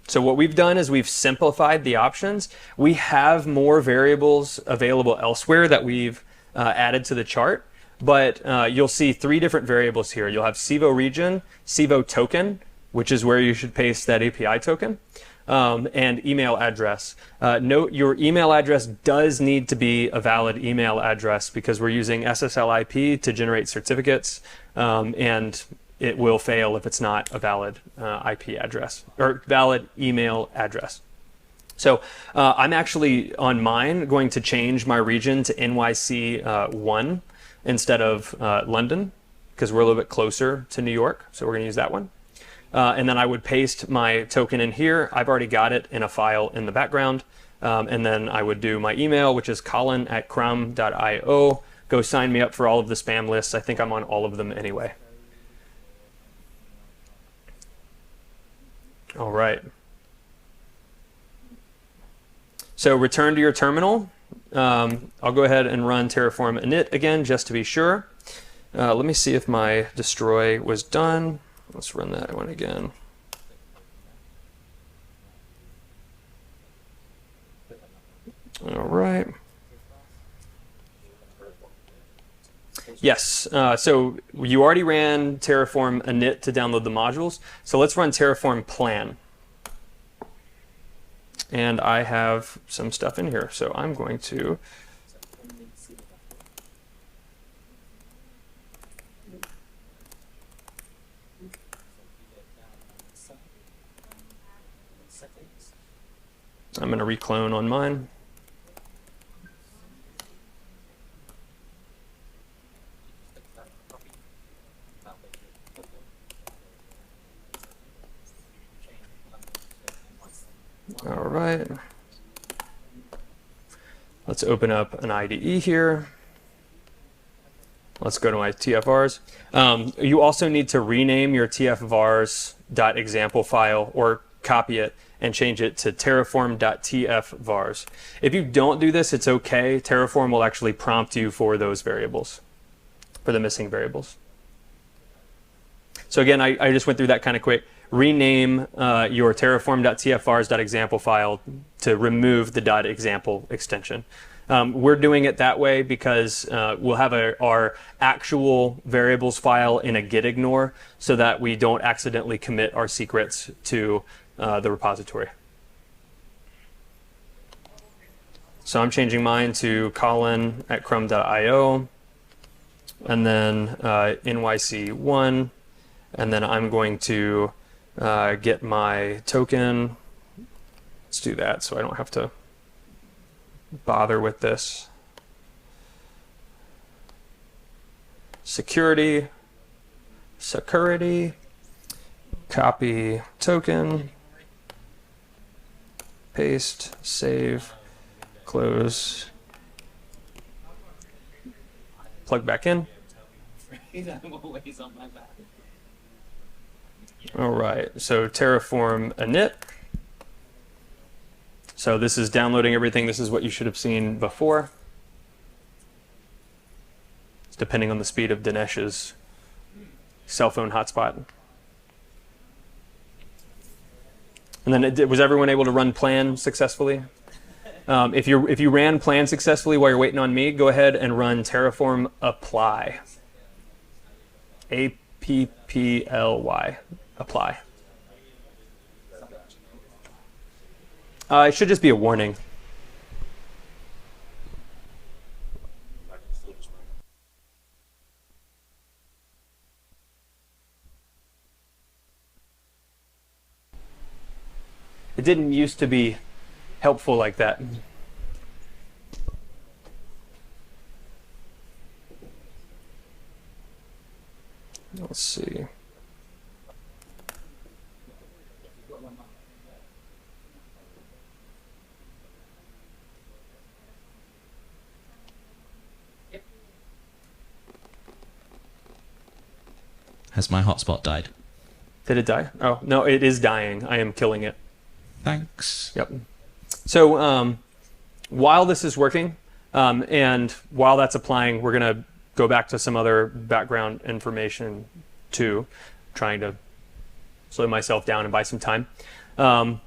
So what we've done is we've simplified the options. We have more variables available elsewhere that we've added to the chart, but you'll see 3 different variables here. You'll have Civo region, Civo token, which is where you should paste that API token, and email address. Note your email address does need to be a valid email address because we're using SSL IP to generate certificates, and it will fail if it's not a valid IP address or valid email address. So I'm actually on mine going to change my region to NYC 1 instead of London because we're a little bit closer to New York. So we're going to use that one. And then I would paste my token in here. I've already got it in a file in the background. And then I would do my email, which is colin@crumb.io. Go sign me up for all of the spam lists. I think I'm on all of them anyway. All right. So return to your terminal. I'll go ahead and run Terraform init again just to be sure. Let me see if my destroy was done. Let's run that one again. All right. Yes, so you already ran Terraform init to download the modules. So let's run Terraform plan. And I have some stuff in here. So I'm going to reclone on mine. Let's open up an IDE here. Let's go to my TFVars. You also need to rename your TFVars.example file or copy it and change it to terraform.tfvars. If you don't do this, it's okay. Terraform will actually prompt you for those variables, for the missing variables. So again, I just went through that kind of quick. Rename your terraform.tfvars.example file to remove the .example extension. We're doing it that way because we'll have our actual variables file in a git ignore so that we don't accidentally commit our secrets to the repository. So I'm changing mine to Colin at chrome.io and then NYC1, and then I'm going to get my token. Let's do that so I don't have to bother with this. Security, copy token, paste, save, close, plug back in. All right, so Terraform init. So this is downloading everything. This is what you should have seen before. It's depending on the speed of Dinesh's cell phone hotspot. And then was everyone able to run plan successfully? If you ran plan successfully while you're waiting on me, go ahead and run Terraform apply. APPLY, apply. It should just be a warning. It didn't used to be helpful like that. Let's see. Has my hotspot died? Did it die? Oh, no, it is dying. I am killing it. Thanks. Yep. So while this is working and while that's applying, we're going to go back to some other background information too, trying to slow myself down and buy some time. One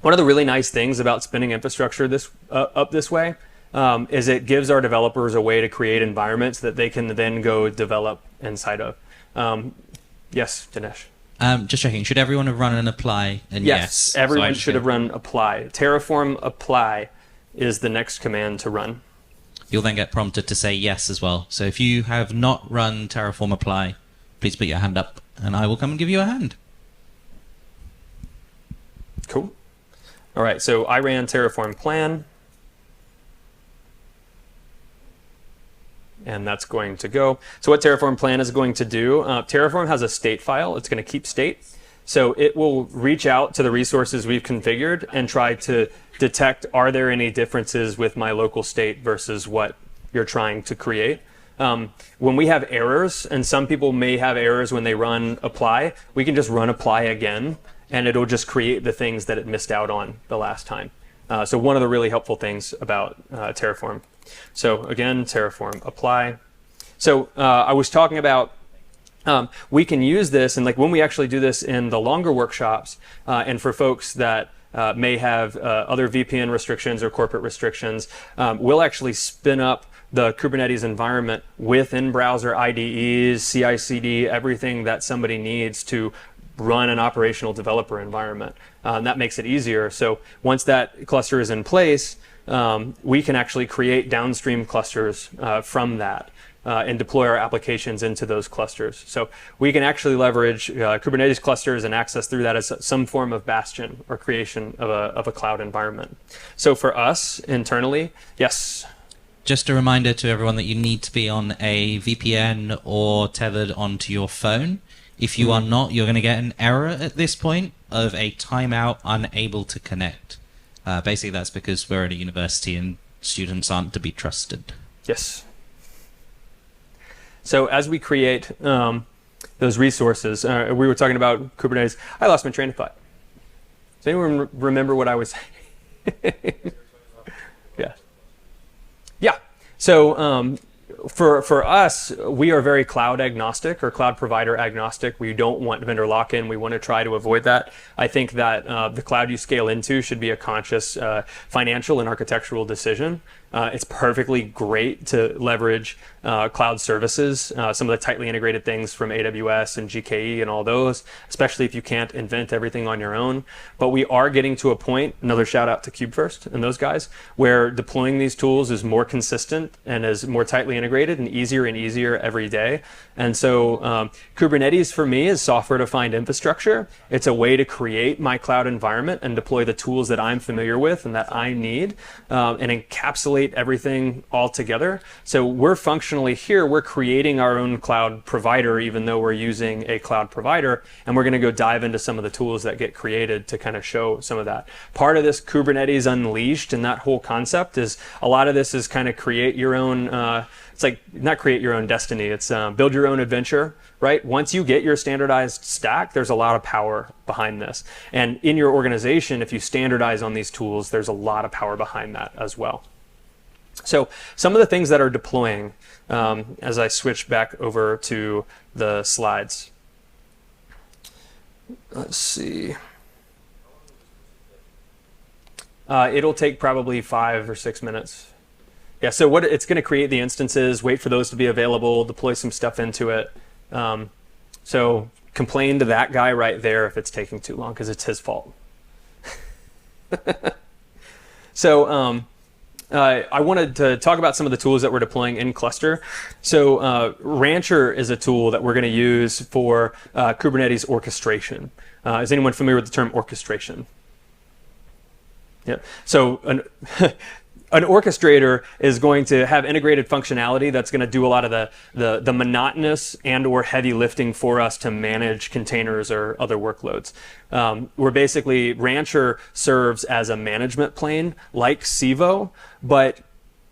of the really nice things about spinning infrastructure up this way is it gives our developers a way to create environments that they can then go develop inside of. Yes, Dinesh. Just checking. Should everyone have run an apply? And yes, everyone should have run apply. Terraform apply is the next command to run. You'll then get prompted to say yes as well. So if you have not run Terraform apply, please put your hand up and I will come and give you a hand. Cool. All right, so I ran Terraform plan. And that's going to go. So what Terraform plan is going to do, Terraform has a state file. It's going to keep state. So it will reach out to the resources we've configured and try to detect, are there any differences with my local state versus what you're trying to create? When we have errors, and some people may have errors when they run apply, we can just run apply again, and it'll just create the things that it missed out on the last time. So one of the really helpful things about Terraform. So again, Terraform apply. So I was talking about we can use this, and like when we actually do this in the longer workshops, and for folks that may have other VPN restrictions or corporate restrictions, we'll actually spin up the Kubernetes environment with in-browser IDEs, CI/CD, everything that somebody needs to run an operational developer environment. And that makes it easier. So once that cluster is in place, we can actually create downstream clusters from that and deploy our applications into those clusters. So we can actually leverage Kubernetes clusters and access through that as some form of bastion or creation of a cloud environment. So for us internally, yes. Just a reminder to everyone that you need to be on a VPN or tethered onto your phone. If you are not, you're going to get an error at this point of a timeout, unable to connect. Basically, that's because we're at a university and students aren't to be trusted. Yes. So as we create those resources, we were talking about Kubernetes. I lost my train of thought. Does anyone remember what I was saying? Yeah. Yeah. So for us, we are very cloud agnostic or cloud provider agnostic. We don't want vendor lock-in. We want to try to avoid that. I think that the cloud you scale into should be a conscious financial and architectural decision. It's perfectly great to leverage cloud services, some of the tightly integrated things from AWS and GKE and all those, especially if you can't invent everything on your own. But we are getting to a point, another shout out to KubeFirst and those guys, where deploying these tools is more consistent and is more tightly integrated and easier every day. And so Kubernetes for me is software-defined infrastructure. It's a way to create my cloud environment and deploy the tools that I'm familiar with and that I need and encapsulate everything all together. So we're functionally here, we're creating our own cloud provider, even though we're using a cloud provider, and we're going to go dive into some of the tools that get created to kind of show some of that. Part of this Kubernetes Unleashed and that whole concept is a lot of this is kind of create your own, it's like not create your own destiny, it's build your own adventure, right? Once you get your standardized stack, there's a lot of power behind this. And in your organization, if you standardize on these tools, there's a lot of power behind that as well. So some of the things that are deploying, as I switch back over to the slides. Let's see. It'll take probably 5 or 6 minutes. Yeah, so what it's going to create the instances, wait for those to be available, deploy some stuff into it. So complain to that guy right there if it's taking too long, because it's his fault. So I wanted to talk about some of the tools that we're deploying in cluster. So Rancher is a tool that we're going to use for Kubernetes orchestration. Is anyone familiar with the term orchestration? Yeah. So an orchestrator is going to have integrated functionality that's going to do a lot of the monotonous and or heavy lifting for us to manage containers or other workloads. Where basically Rancher serves as a management plane like Civo, but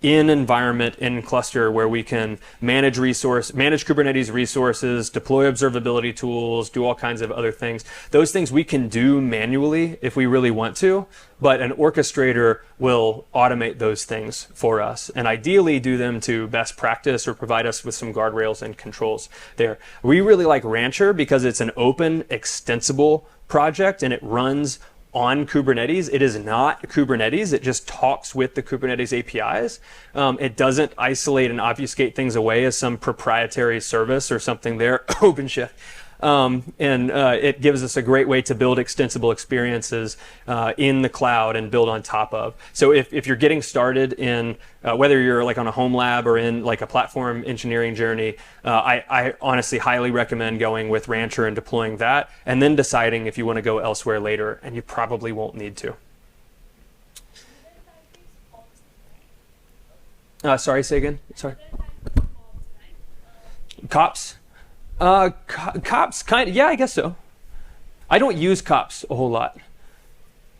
in environment, in cluster, where we can manage Kubernetes resources, deploy observability tools, do all kinds of other things. Those things we can do manually if we really want to, but an orchestrator will automate those things for us and ideally do them to best practice or provide us with some guardrails and controls there. We really like Rancher because it's an open, extensible project and it runs on Kubernetes. It is not Kubernetes. It just talks with the Kubernetes APIs. It doesn't isolate and obfuscate things away as some proprietary service or something there. OpenShift. It gives us a great way to build extensible experiences in the cloud and build on top of. So if you're getting started in whether you're like on a home lab or in like a platform engineering journey, I honestly highly recommend going with Rancher and deploying that and then deciding if you want to go elsewhere later, and you probably won't need to. Sorry, say again. Sorry. Cops? Cops, kind of, yeah, I guess so. I don't use Cops a whole lot.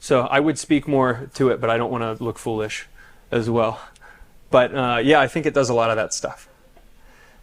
So I would speak more to it, but I don't want to look foolish as well. But yeah, I think it does a lot of that stuff.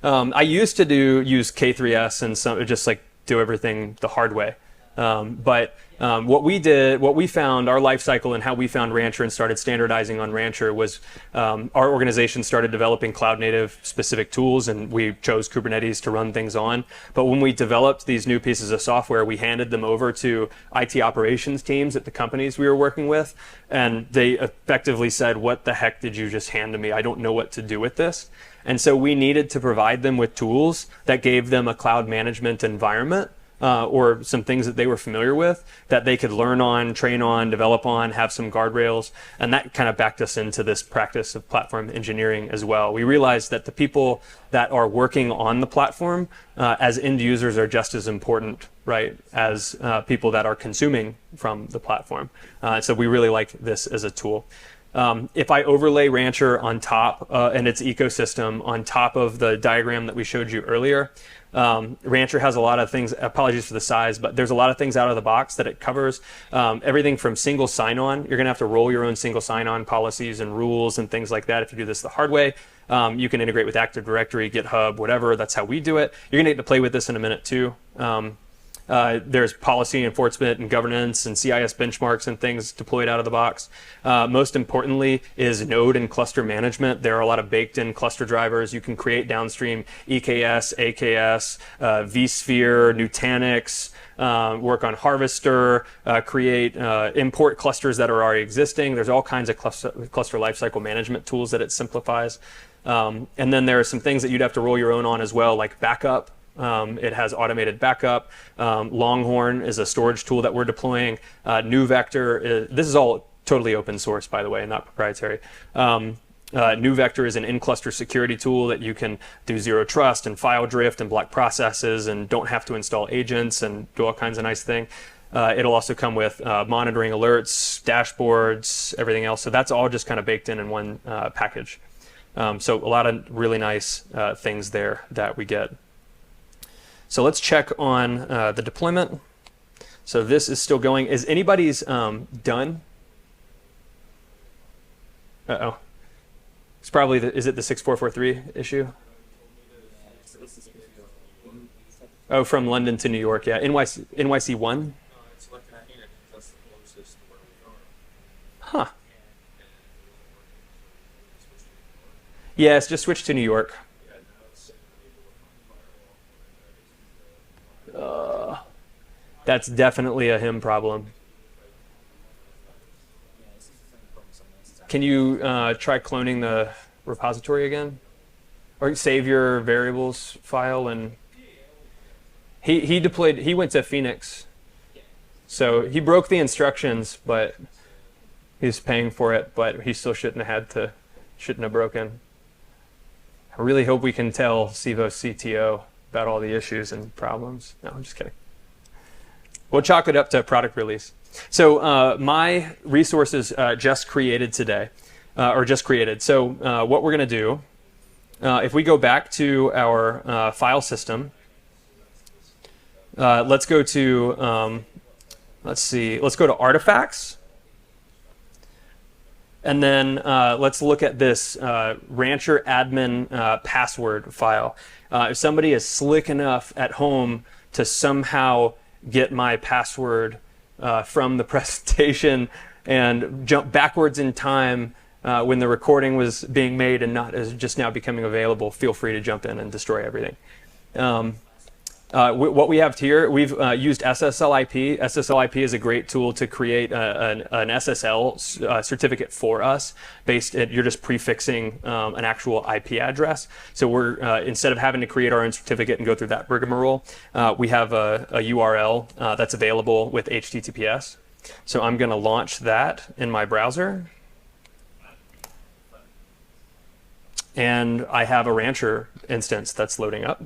I used to use K3S and just like do everything the hard way. But what we found, our life cycle and how we found Rancher and started standardizing on Rancher was our organization started developing cloud native specific tools, and we chose Kubernetes to run things on. But when we developed these new pieces of software, we handed them over to IT operations teams at the companies we were working with, and they effectively said, "What the heck did you just hand to me? I don't know what to do with this." And so we needed to provide them with tools that gave them a cloud management environment or some things that they were familiar with that they could learn on, train on, develop on, have some guardrails. And that kind of backed us into this practice of platform engineering as well. We realized that the people that are working on the platform as end users are just as important, right, as people that are consuming from the platform. So we really like this as a tool. If I overlay Rancher on top and its ecosystem on top of the diagram that we showed you earlier, Rancher has a lot of things, apologies for the size, but there's a lot of things out of the box that it covers. Everything from single sign-on, you're going to have to roll your own single sign-on policies and rules and things like that if you do this the hard way. You can integrate with Active Directory, GitHub, whatever. That's how we do it. You're going to get to play with this in a minute too. There's policy enforcement and governance and CIS benchmarks and things deployed out of the box. Most importantly is node and cluster management. There are a lot of baked-in cluster drivers. You can create downstream EKS, AKS, vSphere, Nutanix, work on Harvester, create import clusters that are already existing. There's all kinds of cluster lifecycle management tools that it simplifies. And then there are some things that you'd have to roll your own on as well, like backup. It has automated backup. Longhorn is a storage tool that we're deploying. NuVector, this is all totally open source, by the way, not proprietary. NuVector is an in-cluster security tool that you can do zero trust and file drift and block processes and don't have to install agents and do all kinds of nice things. It'll also come with monitoring alerts, dashboards, everything else. So that's all just kind of baked in one package. So a lot of really nice things there that we get. So let's check on the deployment. So this is still going. Is anybody's done? Uh-oh. It's probably, is it the 6443 issue? Oh, from London to New York, yeah. NYC 1? Huh. Yes, just switch to New York. That's definitely a him problem. Can you try cloning the repository again? Or save your variables file? And he deployed, he went to Phoenix. So he broke the instructions, but he's paying for it, but he still shouldn't have broken. I really hope we can tell Civo's CTO about all the issues and problems. No, I'm just kidding. We'll chalk it up to product release. So my resources just created today, or just created. So what we're going to do, if we go back to our file system, let's go to, let's go to artifacts. And then let's look at this Rancher admin password file. If somebody is slick enough at home to somehow get my password from the presentation and jump backwards in time when the recording was being made and not as just now becoming available, feel free to jump in and destroy everything. What we have here, we've used SSLIP. SSLIP is a great tool to create an SSL certificate for us. You're just prefixing an actual IP address. So we're instead of having to create our own certificate and go through that rigmarole, we have a URL that's available with HTTPS. So I'm going to launch that in my browser. And I have a Rancher instance that's loading up.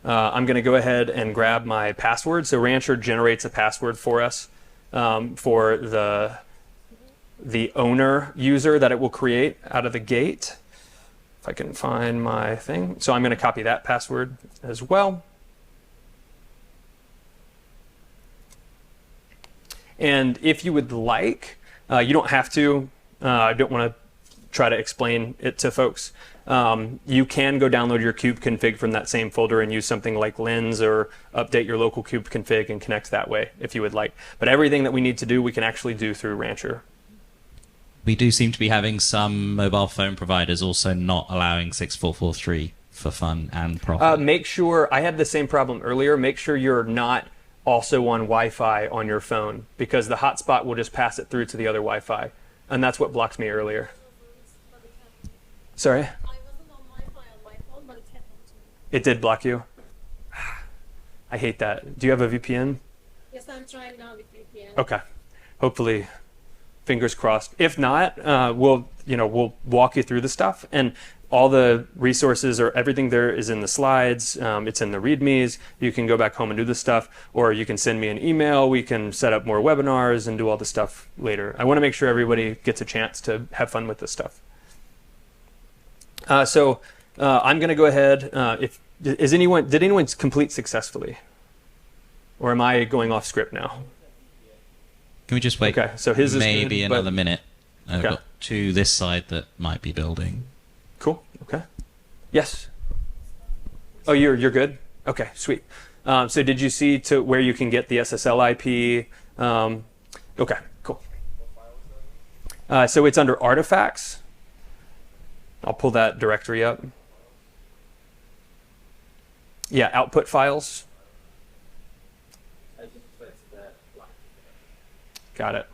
I'm going to go ahead and grab my password. So Rancher generates a password for us for the owner user that it will create out of the gate. If I can find my thing. So I'm going to copy that password as well. And if you would like, you don't have to. I don't want to try to explain it to folks. You can go download your kube config from that same folder and use something like Lens or update your local kube config and connect that way if you would like. But everything that we need to do, we can actually do through Rancher. We do seem to be having some mobile phone providers also not allowing 6443 for fun and profit. Make sure, I had the same problem earlier, make sure you're not also on Wi-Fi on your phone because the hotspot will just pass it through to the other Wi-Fi. And that's what blocked me earlier. Sorry? It did block you? I hate that. Do you have a VPN? Yes, I'm trying now with VPN. Okay. Hopefully fingers crossed. If not, we'll walk you through the stuff, and all the resources or everything there is in the slides. It's in the READMEs. You can go back home and do this stuff, or you can send me an email. We can set up more webinars and do all the stuff later. I want to make sure everybody gets a chance to have fun with this stuff. So I'm going to go ahead. Did anyone complete successfully, or am I going off script now? Can we just wait? Okay, so his is maybe good, another minute. I've Okay. got to this side that might be building. Cool. Okay. Yes. Oh, you're good. Okay. Sweet. So did you see to where you can get the SSL IP? Okay. Cool. So it's under artifacts. I'll pull that directory up. Yeah, output files. Got it.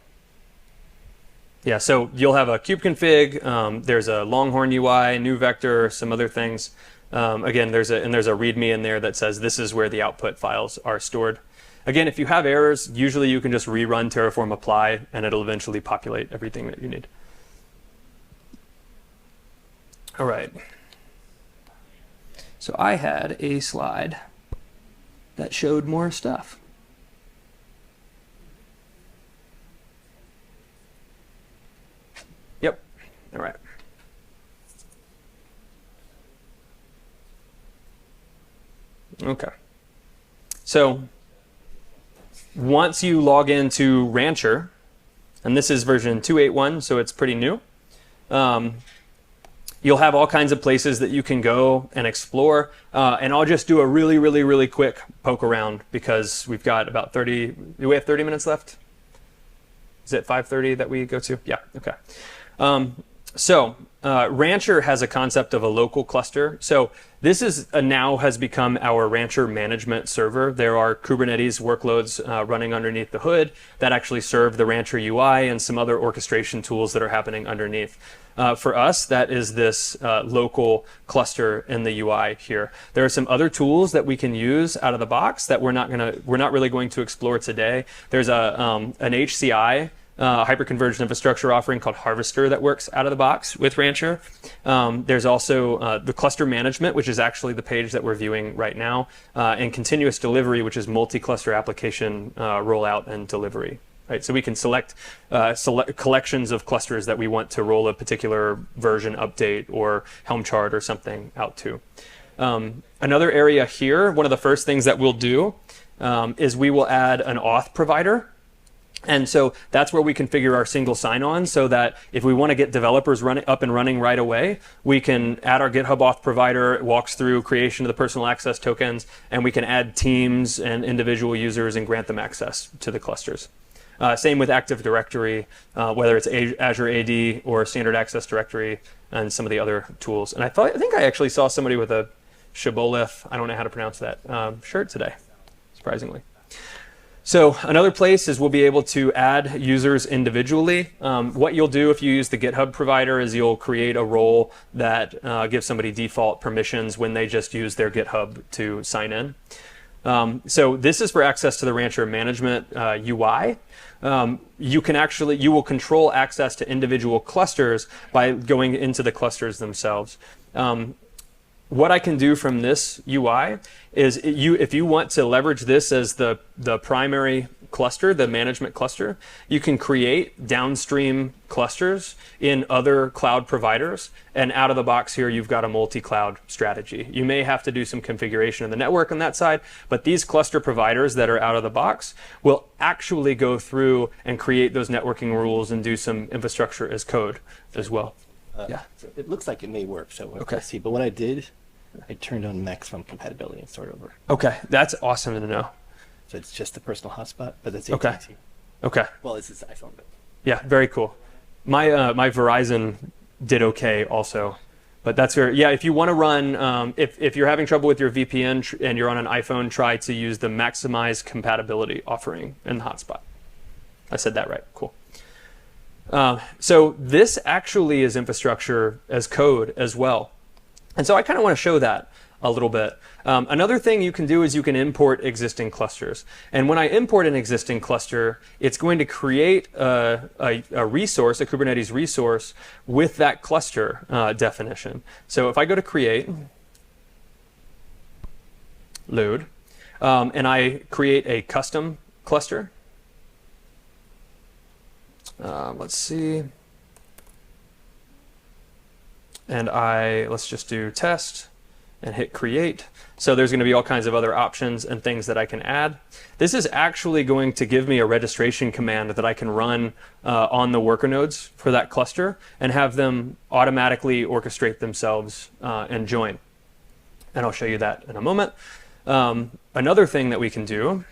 Yeah, so you'll have a kubeconfig. There's a Longhorn UI, new vector, some other things. Again, there's a README in there that says this is where the output files are stored. Again, if you have errors, usually you can just rerun Terraform apply, and it'll eventually populate everything that you need. All right. So I had a slide that showed more stuff. Yep. All right. Okay. So once you log into Rancher, and this is version 2.8.1, so it's pretty new, you'll have all kinds of places that you can go and explore. And I'll just do a really, really, really quick poke around because we've got about 30, do we have 30 minutes left? Is it 5:30 that we go to? Yeah, okay. Rancher has a concept of a local cluster. So this is now has become our Rancher management server. There are Kubernetes workloads running underneath the hood that actually serve the Rancher UI and some other orchestration tools that are happening underneath. For us, that is this local cluster in the UI here. There are some other tools that we can use out of the box that we're not really going to explore today. There's an HCI hyperconverged infrastructure offering called Harvester that works out of the box with Rancher. There's also the cluster management, which is actually the page that we're viewing right now, and continuous delivery, which is multi-cluster application rollout and delivery. Right, so we can select collections of clusters that we want to roll a particular version update or Helm chart or something out to. Another area here, one of the first things that we'll do is we will add an auth provider. And so that's where we configure our single sign-on so that if we want to get developers up and running right away, we can add our GitHub auth provider. It walks through creation of the personal access tokens, and we can add teams and individual users and grant them access to the clusters. Same with Active Directory, whether it's Azure AD or Standard Access Directory and some of the other tools. And I think I actually saw somebody with a shibboleth, I don't know how to pronounce that, shirt today, surprisingly. So another place is we'll be able to add users individually. What you'll do if you use the GitHub provider is you'll create a role that gives somebody default permissions when they just use their GitHub to sign in. So this is for access to the Rancher management UI. You will control access to individual clusters by going into the clusters themselves. What I can do from this UI is if you want to leverage this as the primary cluster, the management cluster, you can create downstream clusters in other cloud providers. And out of the box here, you've got a multi-cloud strategy. You may have to do some configuration of the network on that side, but these cluster providers that are out of the box will actually go through and create those networking rules and do some infrastructure as code as well. Yeah. So it looks like it may work, so Okay. let's see. But when I did, I turned on maximum compatibility and started over. Okay, that's awesome to know. So it's just the personal hotspot, but that's Okay. AT&T. Okay. Well, this is iPhone, but Yeah, very cool. My Verizon did okay also, but that's where, yeah, if you want to run, if you're having trouble with your VPN and you're on an iPhone, try to use the maximize compatibility offering in the hotspot. I said that right, cool. So this actually is infrastructure as code as well. And so I kind of want to show that. a little bit. Another thing you can do is you can import existing clusters. And when I import an existing cluster, it's going to create a resource, a Kubernetes resource, with that cluster definition. So if I go to create, load, and I create a custom cluster, let's see. And let's just do test and hit create. So there's going to be all kinds of other options and things that I can add. This is actually going to give me a registration command that I can run on the worker nodes for that cluster and have them automatically orchestrate themselves and join. And I'll show you that in a moment. Another thing that we can do,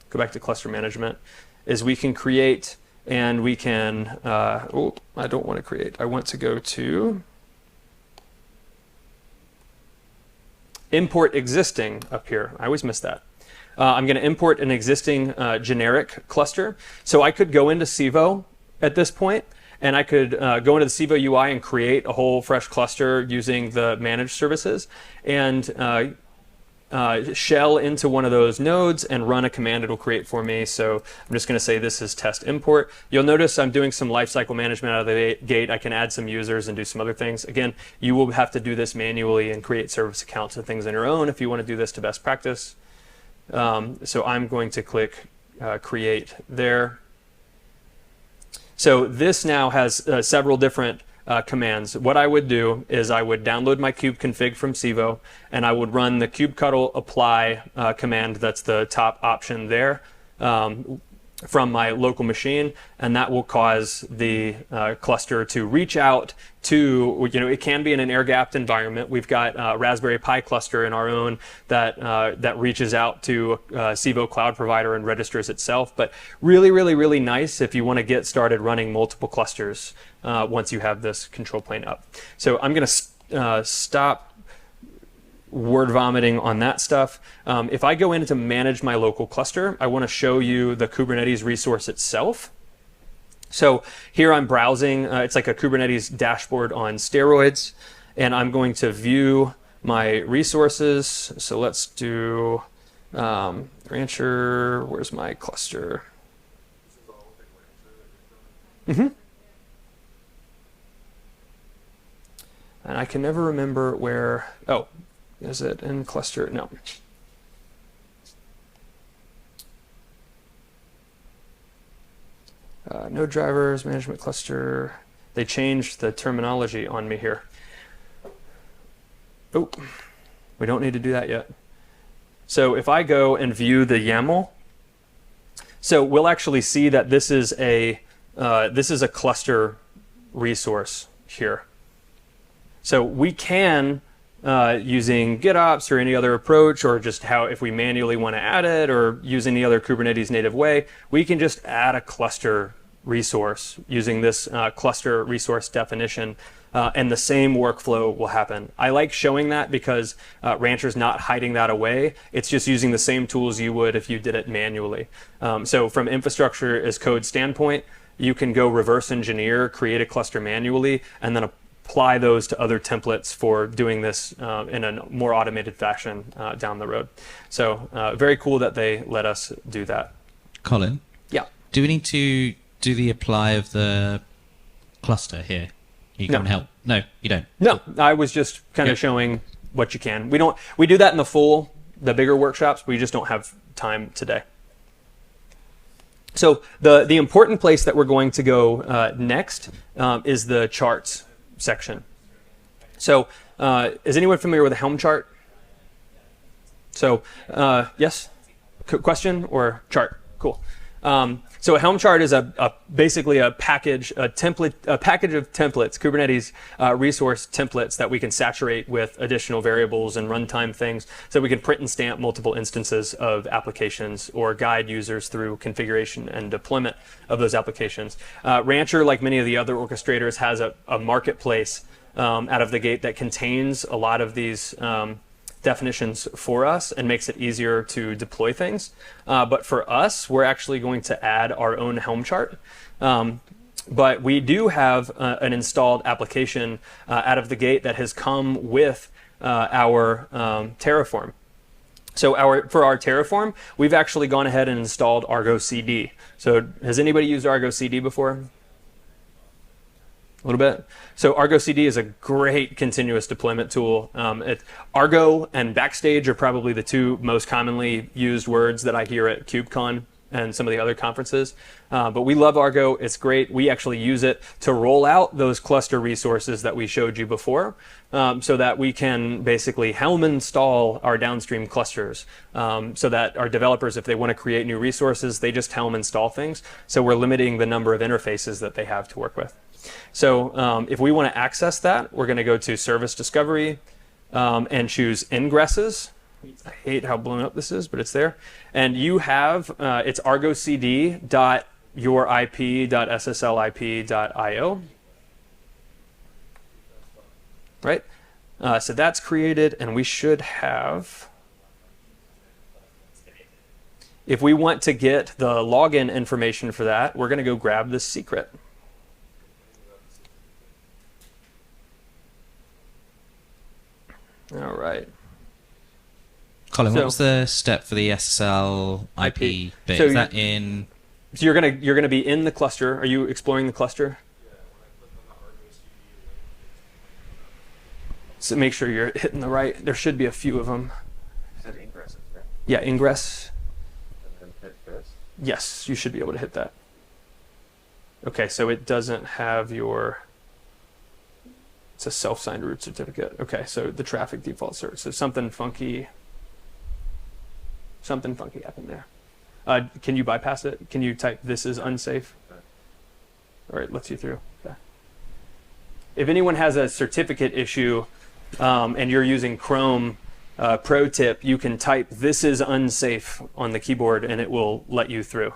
go back to cluster management, is we can create and we can, oh, I don't want to create. I want to go to import existing up here. I always miss that. I'm going to import an existing generic cluster. So I could go into Civo at this point, and I could go into the Civo UI and create a whole fresh cluster using the managed services and shell into one of those nodes and run a command it'll create for me. So I'm just going to say this is test import. You'll notice I'm doing some lifecycle management out of the gate. I can add some users and do some other things. Again, you will have to do this manually and create service accounts and things on your own if you want to do this to best practice. So I'm going to click create there. So this now has several different commands. What I would do is I would download my kubeconfig from Civo, and I would run the kubectl apply command. That's the top option there from my local machine, and that will cause the cluster to reach out to, it can be in an air-gapped environment. We've got a Raspberry Pi cluster in our own that reaches out to Civo Cloud Provider and registers itself. But really, really, really nice if you want to get started running multiple clusters once you have this control plane up. So I'm going to stop word vomiting on that stuff. If I go in to manage my local cluster, I want to show you the Kubernetes resource itself. So here I'm browsing. It's like a Kubernetes dashboard on steroids, and I'm going to view my resources. So let's do Rancher. Where's my cluster? Mm-hmm. And I can never remember where. Oh. Is it in cluster? No. Node drivers, management cluster. They changed the terminology on me here. Oh, we don't need to do that yet. So if I go and view the YAML, so we'll actually see that this is a cluster resource here. So we can using GitOps or any other approach, or just if we manually want to add it, or use any other Kubernetes native way, we can just add a cluster resource using this cluster resource definition, and the same workflow will happen. I like showing that because Rancher's not hiding that away. It's just using the same tools you would if you did it manually. So from infrastructure as code standpoint, you can go reverse engineer, create a cluster manually, and then apply those to other templates for doing this in a more automated fashion down the road. So very cool that they let us do that. Colin? Yeah. Do we need to do the apply of the cluster here? You can help. No, you don't. No, I was just kind of showing what you can. We do that in the bigger workshops. We just don't have time today. So the important place that we're going to go next is the charts section. So is anyone familiar with a Helm chart? So yes? Question or chart? Cool. So a Helm chart is basically a package of templates, Kubernetes resource templates that we can saturate with additional variables and runtime things, so we can print and stamp multiple instances of applications or guide users through configuration and deployment of those applications. Rancher, like many of the other orchestrators, has a marketplace out of the gate that contains a lot of these definitions for us and makes it easier to deploy things. But for us, we're actually going to add our own Helm chart. But we do have an installed application out of the gate that has come with our Terraform. So for our Terraform, we've actually gone ahead and installed Argo CD. So has anybody used Argo CD before? A little bit. So Argo CD is a great continuous deployment tool. Argo and Backstage are probably the two most commonly used words that I hear at KubeCon and some of the other conferences. But we love Argo. It's great. We actually use it to roll out those cluster resources that we showed you before, so that we can basically Helm install our downstream clusters, so that our developers, if they want to create new resources, they just Helm install things. So we're limiting the number of interfaces that they have to work with. So if we want to access that, we're going to go to Service Discovery and choose Ingresses. I hate how blown up this is, but it's there. And you have, it's argocd.yourip.sslip.io. Right? So that's created, and we should have, if we want to get the login information for that, we're going to go grab this secret. All right. Colin, So- what was the step for the SSL IP bit? So Is that in? So you're gonna be in the cluster. Are you exploring the cluster? So make sure you're hitting the right. There should be a few of them. Is that ingresses, right? Yeah, ingress. And then hit this. Yes, you should be able to hit that. Okay, so it doesn't have your. It's a self-signed root certificate. Okay, so the traffic default cert. So something funky happened there. Can you bypass it? Can you type "this is unsafe"? All right, lets you through. Okay. If anyone has a certificate issue and you're using Chrome, pro tip, you can type "this is unsafe" on the keyboard and it will let you through.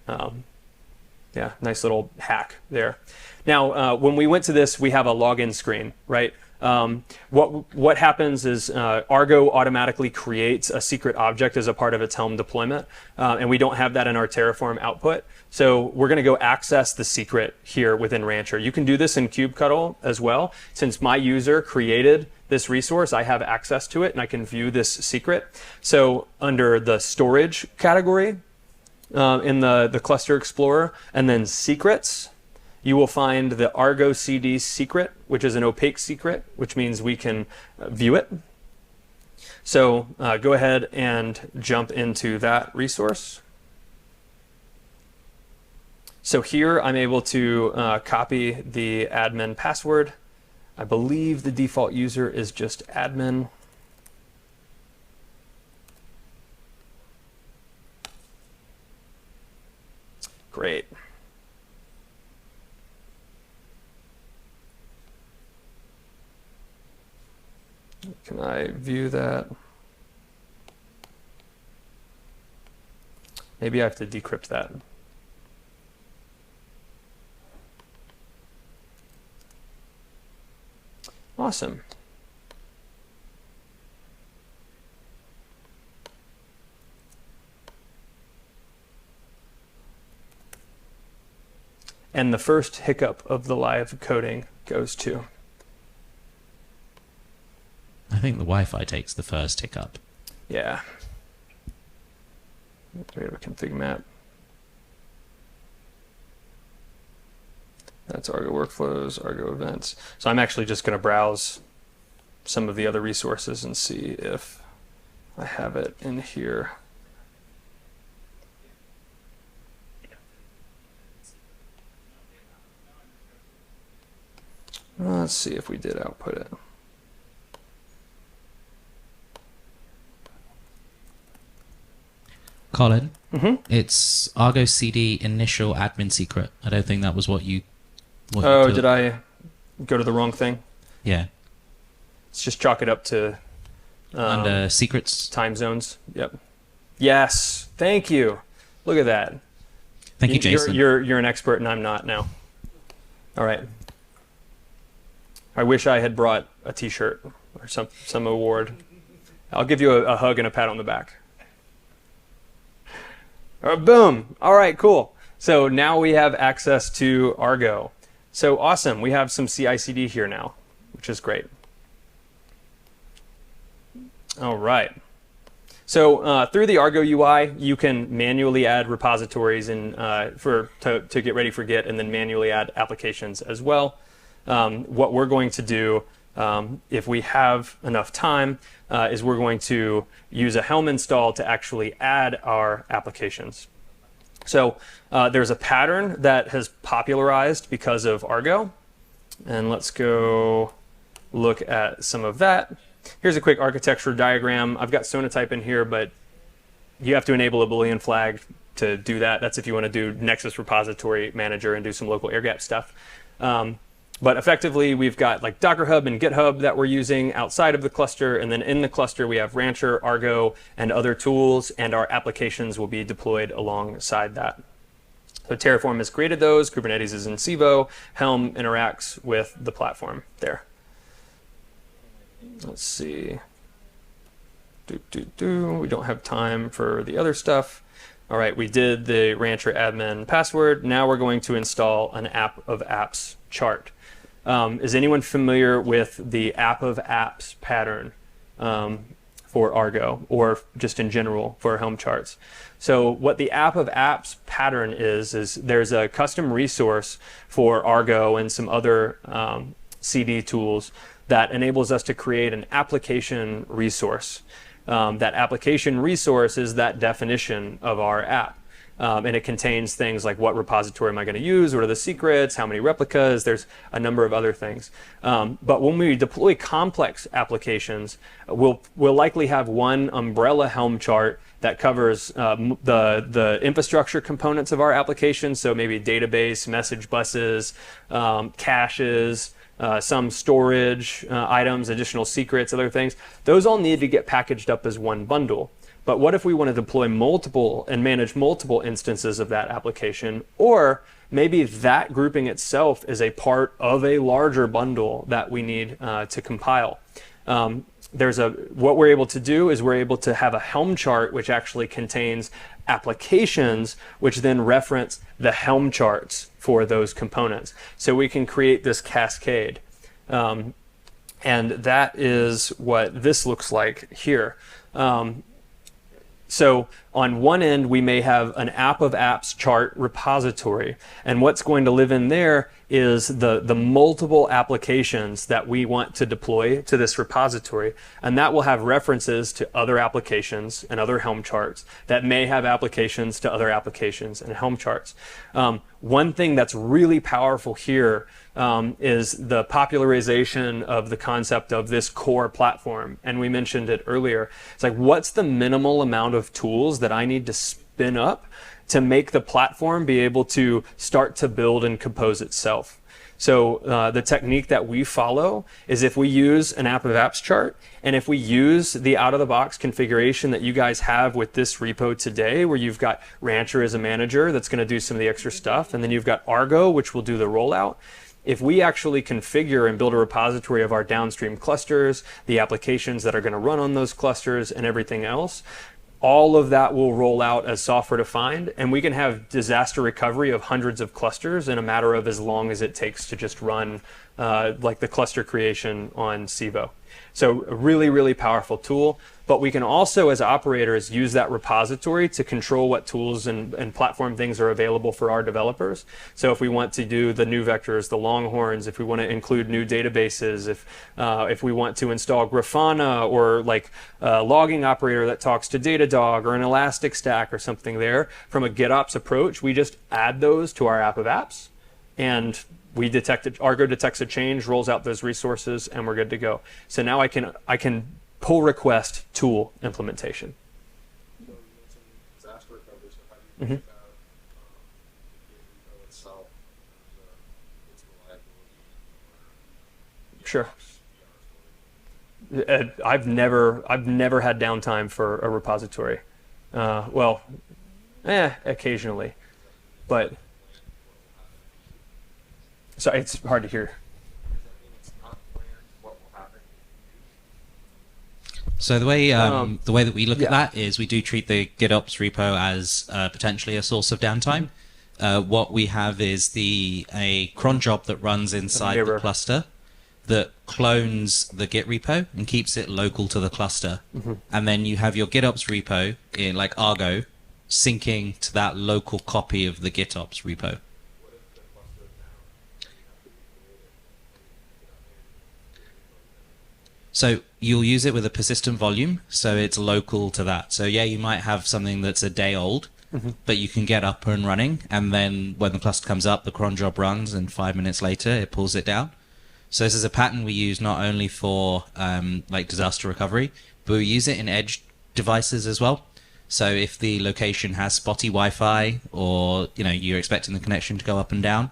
Yeah, nice little hack there. Now, when we went to this, we have a login screen, right? What happens is Argo automatically creates a secret object as a part of its Helm deployment, and we don't have that in our Terraform output. So we're going to go access the secret here within Rancher. You can do this in kubectl as well. Since my user created this resource, I have access to it, and I can view this secret. So under the storage category in the Cluster Explorer, and then secrets, you will find the Argo CD secret, which is an opaque secret, which means we can view it. So go ahead and jump into that resource. So here I'm able to copy the admin password. I believe the default user is just admin. Great. Can I view that? Maybe I have to decrypt that. Awesome. And the first hiccup of the live coding goes to. I think the Wi-Fi takes the first hiccup. Yeah. We have a config map. That's Argo workflows, Argo events. So I'm actually just going to browse some of the other resources and see if I have it in here. Let's see if we did output it. Colin, Mm-hmm. it's Argo CD initial admin secret. I don't think that was what you. Oh, did I go to the wrong thing? Yeah. Let's just chalk it up to Under secrets. time zones. Yep. Yes. Thank you. Look at that. Thank you, Jason. You're an expert and I'm not now. All right. I wish I had brought a T-shirt or some award. I'll give you a hug and a pat on the back. Boom. All right, cool. So now we have access to Argo. So awesome. We have some CI/CD here now, which is great. All right. So through the Argo UI, you can manually add repositories and to get ready for Git, and then manually add applications as well. What we're going to do, if we have enough time, is we're going to use a Helm install to actually add our applications. So there's a pattern that has popularized because of Argo, and let's go look at some of that. Here's a quick architecture diagram. I've got Sonatype in here, but you have to enable a Boolean flag to do that. That's if you want to do Nexus Repository Manager and do some local air-gap stuff. But effectively, we've got like Docker Hub and GitHub that we're using outside of the cluster. And then in the cluster, we have Rancher, Argo, and other tools. And our applications will be deployed alongside that. So Terraform has created those. Kubernetes is in Civo. Helm interacts with the platform there. Let's see. We don't have time for the other stuff. All right, we did the Rancher admin password. Now we're going to install an app of apps chart. Is anyone familiar with the app of apps pattern for Argo, or just in general for Helm charts? So what the app of apps pattern is there's a custom resource for Argo and some other CD tools that enables us to create an application resource. That application resource is that definition of our app. And it contains things like what repository am I going to use, what are the secrets, how many replicas, there's a number of other things. But when we deploy complex applications, we'll likely have one umbrella Helm chart that covers the infrastructure components of our application, so maybe database, message buses, caches, some storage items, additional secrets, other things. Those all need to get packaged up as one bundle. But what if we want to deploy multiple and manage multiple instances of that application? Or maybe that grouping itself is a part of a larger bundle that we need to compile. What we're able to do is we're able to have a Helm chart which actually contains applications which then reference the Helm charts for those components. So we can create this cascade. And that is what this looks like here. So on one end, we may have an app of apps chart repository. And what's going to live in there is the multiple applications that we want to deploy to this repository. And that will have references to other applications and other Helm charts that may have applications to other applications and Helm charts. One thing that's really powerful here is the popularization of the concept of this core platform. And we mentioned it earlier. It's like, what's the minimal amount of tools that I need to spin up to make the platform be able to start to build and compose itself? So the technique that we follow is if we use an app of apps chart, and if we use the out-of-the-box configuration that you guys have with this repo today, where you've got Rancher as a manager that's going to do some of the extra stuff, and then you've got Argo, which will do the rollout. If we actually configure and build a repository of our downstream clusters, the applications that are going to run on those clusters and everything else, all of that will roll out as software defined, and we can have disaster recovery of hundreds of clusters in a matter of as long as it takes to just run like the cluster creation on Civo. So a really, really powerful tool. But we can also, as operators, use that repository to control what tools and platform things are available for our developers. So if we want to do the new vectors, the Longhorns, if we want to include new databases, if we want to install Grafana or like a logging operator that talks to Datadog or an Elastic Stack or something there, from a GitOps approach, we just add those to our app of apps, and we detect it. Argo detects a change, rolls out those resources, and we're good to go. So now I can pull request tool implementation. So you mentioned disaster recovery, so how do you think about the repo itself, its reliability, or Sure. I've never had downtime for a repository. Well, occasionally, but so it's hard to hear. does that mean it's not planned what will happen? So the way that we look at that is we do treat the GitOps repo as potentially a source of downtime. what we have is a cron job that runs inside the mirror. cluster that clones the Git repo and keeps it local to the cluster. And then you have your GitOps repo in like Argo syncing to that local copy of the GitOps repo. So you'll use it with a persistent volume, so it's local to that. So yeah, you might have something that's a day old, but you can get up and running, and then when the cluster comes up, the cron job runs, and 5 minutes later, it pulls it down. So this is a pattern we use not only for like disaster recovery, but we use it in edge devices as well. So if the location has spotty Wi-Fi, or you're expecting the connection to go up and down,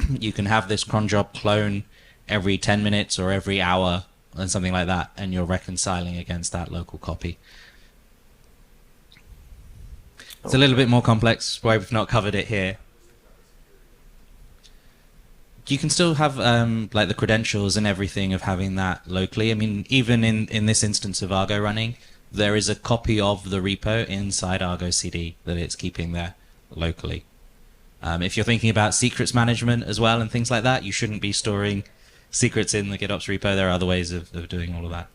you can have this cron job clone every 10 minutes or every hour and something like that, and you're reconciling against that local copy. It's a little bit more complex, why we've not covered it here. You can still have like the credentials and everything of having that locally. I mean, even in this instance of Argo running, there is a copy of the repo inside Argo CD that it's keeping there locally. If you're thinking about secrets management as well and things like that, you shouldn't be storing secrets in the GitOps repo. There are other ways of doing all of that.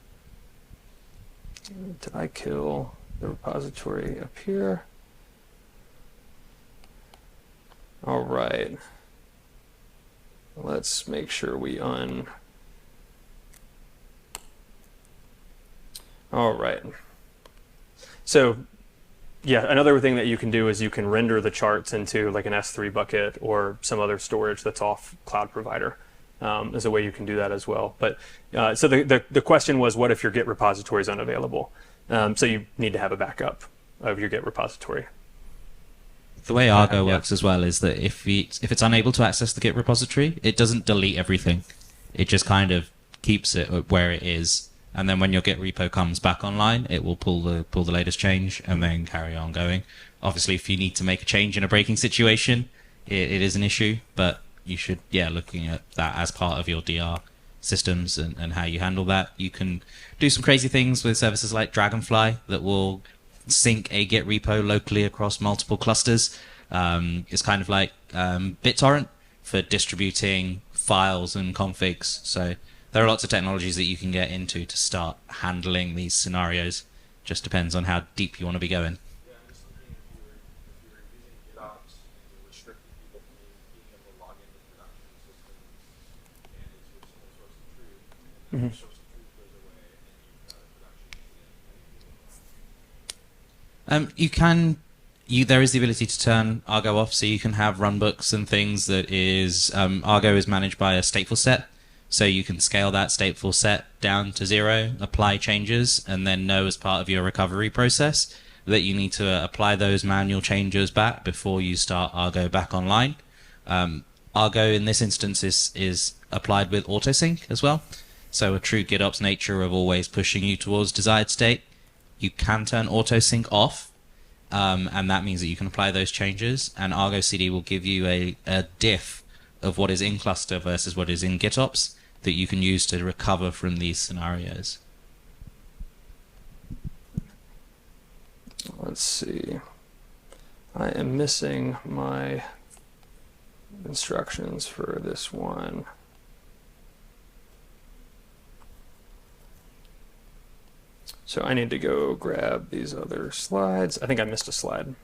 Did I kill the repository up here? All right. Let's make sure we All right. So yeah, another thing that you can do is you can render the charts into like an S3 bucket or some other storage that's off cloud provider. Is a way you can do that as well. But so the question was, what if your Git repository is unavailable? So you need to have a backup of your Git repository. The way Argo works as well is that if it's unable to access the Git repository, it doesn't delete everything. It just kind of keeps it where it is, and then when your Git repo comes back online, it will pull the latest change and then carry on going. Obviously, if you need to make a change in a breaking situation, it is an issue, but you should, looking at that as part of your DR systems and how you handle that. You can do some crazy things with services like Dragonfly that will sync a Git repo locally across multiple clusters. It's kind of like BitTorrent for distributing files and configs. So there are lots of technologies that you can get into to start handling these scenarios. Just depends on how deep you want to be going. Yeah, I'm just thinking if you were using GitOps and you're restricting people from being able to log into production systems, and it's your single source of truth, and then your source of truth goes away, and then you've got a production incident. You can. There is the ability to turn Argo off, so you can have runbooks and things that is Argo is managed by a stateful set, so you can scale that stateful set down to 0, apply changes, and then know as part of your recovery process that you need to apply those manual changes back before you start Argo back online. Argo in this instance is applied with autosync as well, so a true GitOps nature of always pushing you towards desired state. You can turn autosync off, and that means that you can apply those changes, and Argo CD will give you a diff of what is in cluster versus what is in GitOps that you can use to recover from these scenarios. Let's see. I am missing my instructions for this one. So I need to go grab these other slides. I think I missed a slide.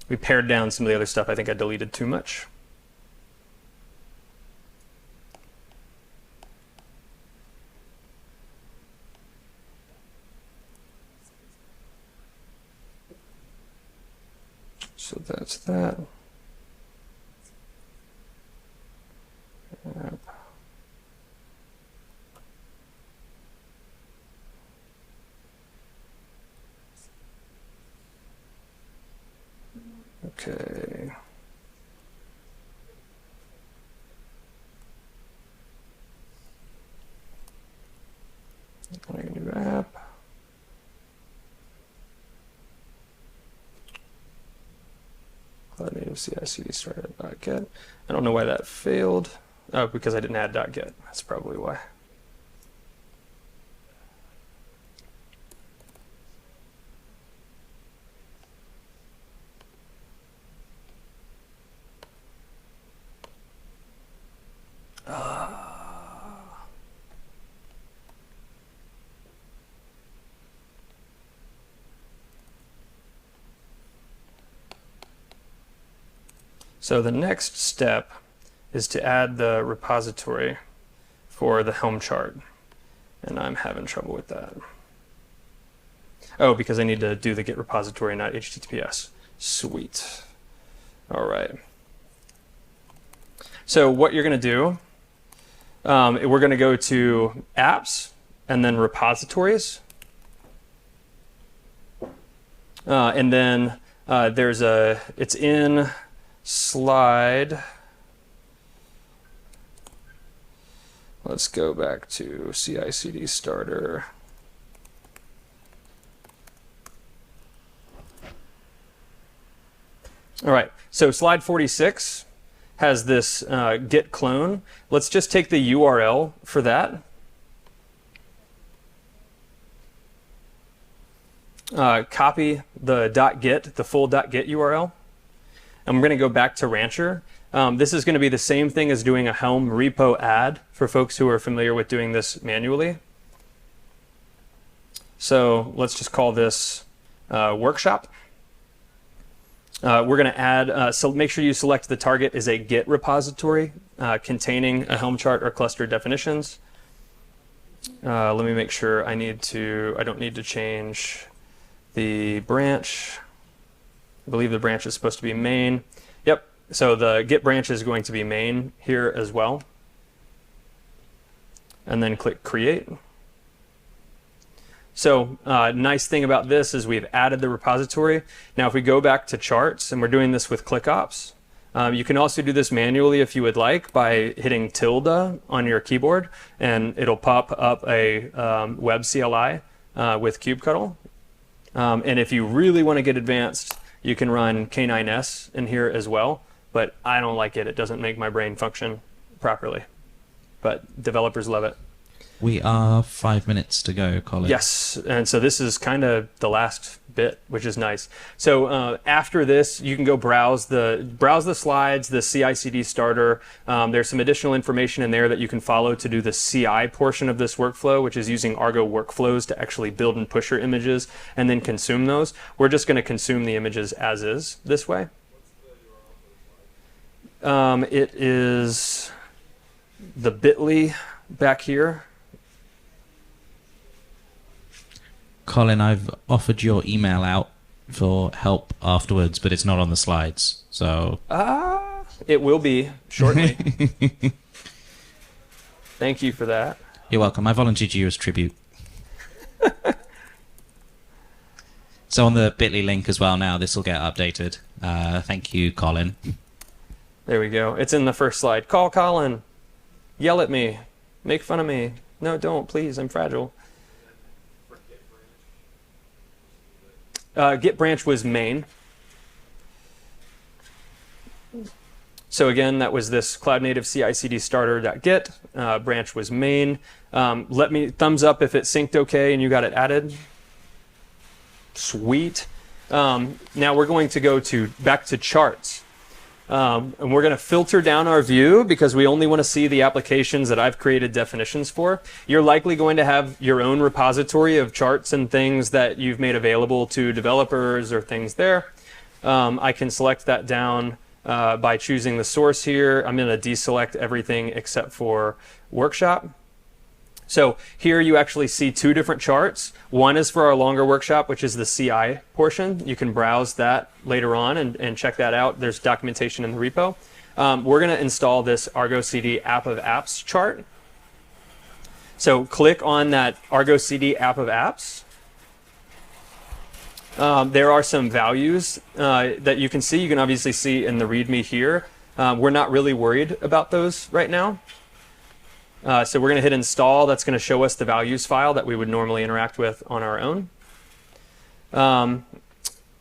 We pared down some of the other stuff. I think I deleted too much. So that's that. Okay. Adding a new app. Cloud native CI/CD started .get. I don't know why that failed. Oh, because I didn't add .get. That's probably why. So the next step is to add the repository for the Helm chart. And I'm having trouble with that. Oh, because I need to do the Git repository, not HTTPS. Sweet. All right. So what you're going to do, we're going to go to apps and then repositories. And then it's in slide. Let's go back to CI/CD starter. All right, so slide 46 has this git clone. Let's just take the URL for that. Copy the .git, the full .git URL. And we're going to go back to Rancher. This is going to be the same thing as doing a Helm repo add for folks who are familiar with doing this manually. So let's just call this workshop. We're going to add, so make sure you select the target is a Git repository containing a Helm chart or cluster definitions. Let me make sure I don't need to change the branch. I believe the branch is supposed to be main. Yep, so the Git branch is going to be main here as well. And then click create. So nice thing about this is we've added the repository. Now if we go back to charts, and we're doing this with ClickOps, you can also do this manually if you would like by hitting tilde on your keyboard, and it'll pop up a web CLI with kubectl. And if you really want to get advanced, you can run K9s in here as well, but I don't like it. It doesn't make my brain function properly, but developers love it. We are 5 minutes to go, Colin. Yes, and so this is kind of the last bit, which is nice. So after this, you can go browse the slides, the CI/CD starter. There's some additional information in there that you can follow to do the CI portion of this workflow, which is using Argo workflows to actually build and push your images and then consume those. We're just going to consume the images as is this way. It is the bit.ly back here. Colin, I've offered your email out for help afterwards, but it's not on the slides. So it will be shortly. Thank you for that. You're welcome. I volunteered you as tribute. So on the bit.ly link as well now, this will get updated. Thank you, Colin. There we go. It's in the first slide. Call Colin. Yell at me. Make fun of me. No, don't, please. I'm fragile. Git branch was main. So again, that was this cloud native CI/CD starter.git. Branch was main. Let me thumbs up if it synced okay and you got it added. Sweet. Now we're going to go back to charts. And we're going to filter down our view because we only want to see the applications that I've created definitions for. You're likely going to have your own repository of charts and things that you've made available to developers or things there. I can select that down by choosing the source here. I'm going to deselect everything except for workshop. So here you actually see two different charts. One is for our longer workshop, which is the CI portion. You can browse that later on and check that out. There's documentation in the repo. We're going to install this Argo CD app of apps chart. So click on that Argo CD app of apps. There are some values that you can see. You can obviously see in the README here. We're not really worried about those right now. So we're going to hit install. That's going to show us the values file that we would normally interact with on our own.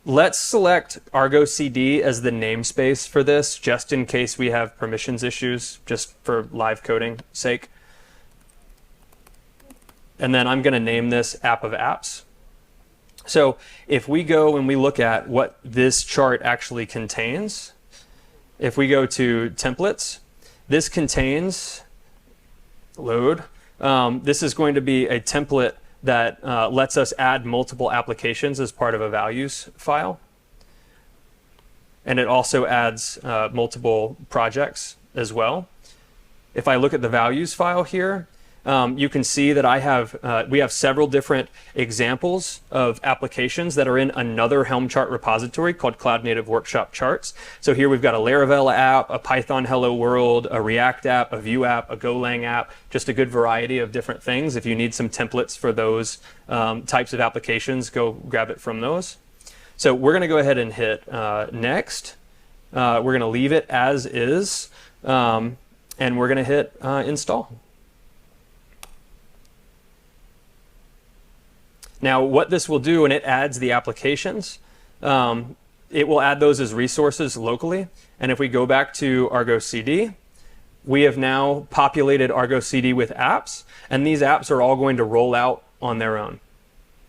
Let's select Argo CD as the namespace for this, just in case we have permissions issues, just for live coding sake. And then I'm going to name this app of apps. So if we go and we look at what this chart actually contains, if we go to templates, this contains load. This is going to be a template that lets us add multiple applications as part of a values file. and it also adds multiple projects as well. If I look at the values file here, you can see that we have several different examples of applications that are in another Helm chart repository called Cloud Native Workshop Charts. So here we've got a Laravel app, a Python Hello World, a React app, a Vue app, a Golang app, just a good variety of different things. If you need some templates for those types of applications, go grab it from those. So we're going to go ahead and hit next. We're going to leave it as is, and we're going to hit install. Now, what this will do, and it adds the applications, it will add those as resources locally. And if we go back to Argo CD, we have now populated Argo CD with apps, and these apps are all going to roll out on their own.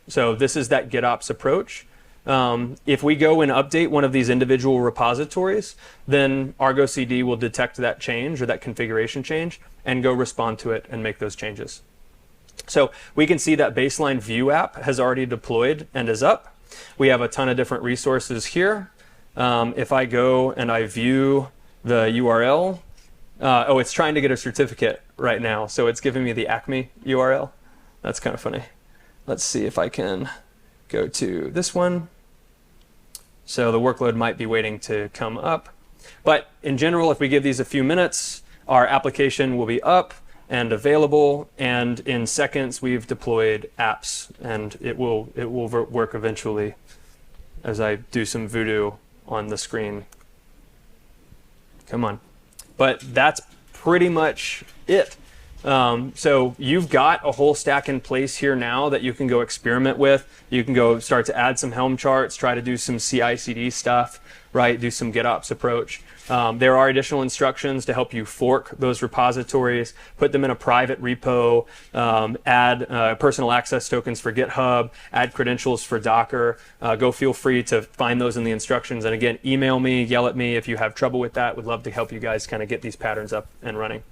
So this is that GitOps approach. If we go and update one of these individual repositories, then Argo CD will detect that change or that configuration change and go respond to it and make those changes. So we can see that baseline Vue app has already deployed and is up. We have a ton of different resources here. If I go and I view the URL, oh, it's trying to get a certificate right now. So it's giving me the Acme URL. That's kind of funny. Let's see if I can go to this one. So the workload might be waiting to come up. But in general, if we give these a few minutes, our application will be up and available, and in seconds we've deployed apps, and it will work eventually as I do some voodoo on the screen. Come on. But that's pretty much it. So you've got a whole stack in place here now that you can go experiment with. You can go start to add some Helm charts, try to do some CI/CD stuff, right? Do some GitOps approach. There are additional instructions to help you fork those repositories, put them in a private repo, add personal access tokens for GitHub, add credentials for Docker. Go feel free to find those in the instructions. And again, email me, yell at me if you have trouble with that. Would love to help you guys kind of get these patterns up and running.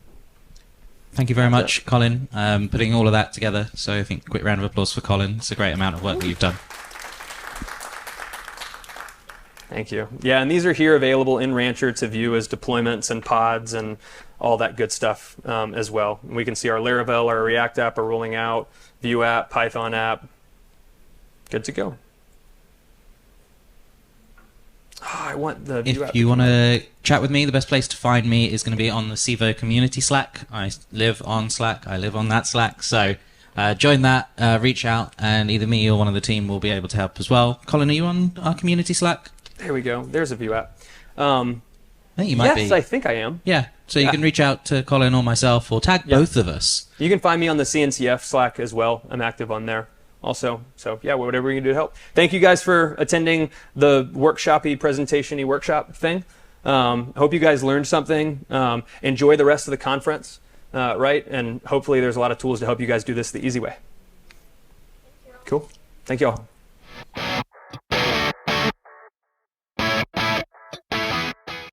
Thank you very much, Colin, putting all of that together. So I think a quick round of applause for Colin. It's a great amount of work that you've done. Thank you. Yeah, and these are here available in Rancher to view as deployments and pods and all that good stuff as well. We can see our Laravel, our React app are rolling out, Vue app, Python app. Good to go. Oh, I want the Vue app. If you want to chat with me, the best place to find me is going to be on the Civo community Slack. I live on Slack. I live on that Slack. So join that, reach out, and either me or one of the team will be able to help as well. Colin, are you on our community Slack? There we go. There's a Vue app. I think you might be. Yes, I think I am. Yeah. So you can reach out to Colin or myself or tag both of us. You can find me on the CNCF Slack as well. I'm active on there also. So yeah, whatever you can do to help. Thank you guys for attending the workshop-y, presentation-y workshop thing. Hope you guys learned something. Enjoy the rest of the conference, right? And hopefully there's a lot of tools to help you guys do this the easy way. Cool. Thank you all.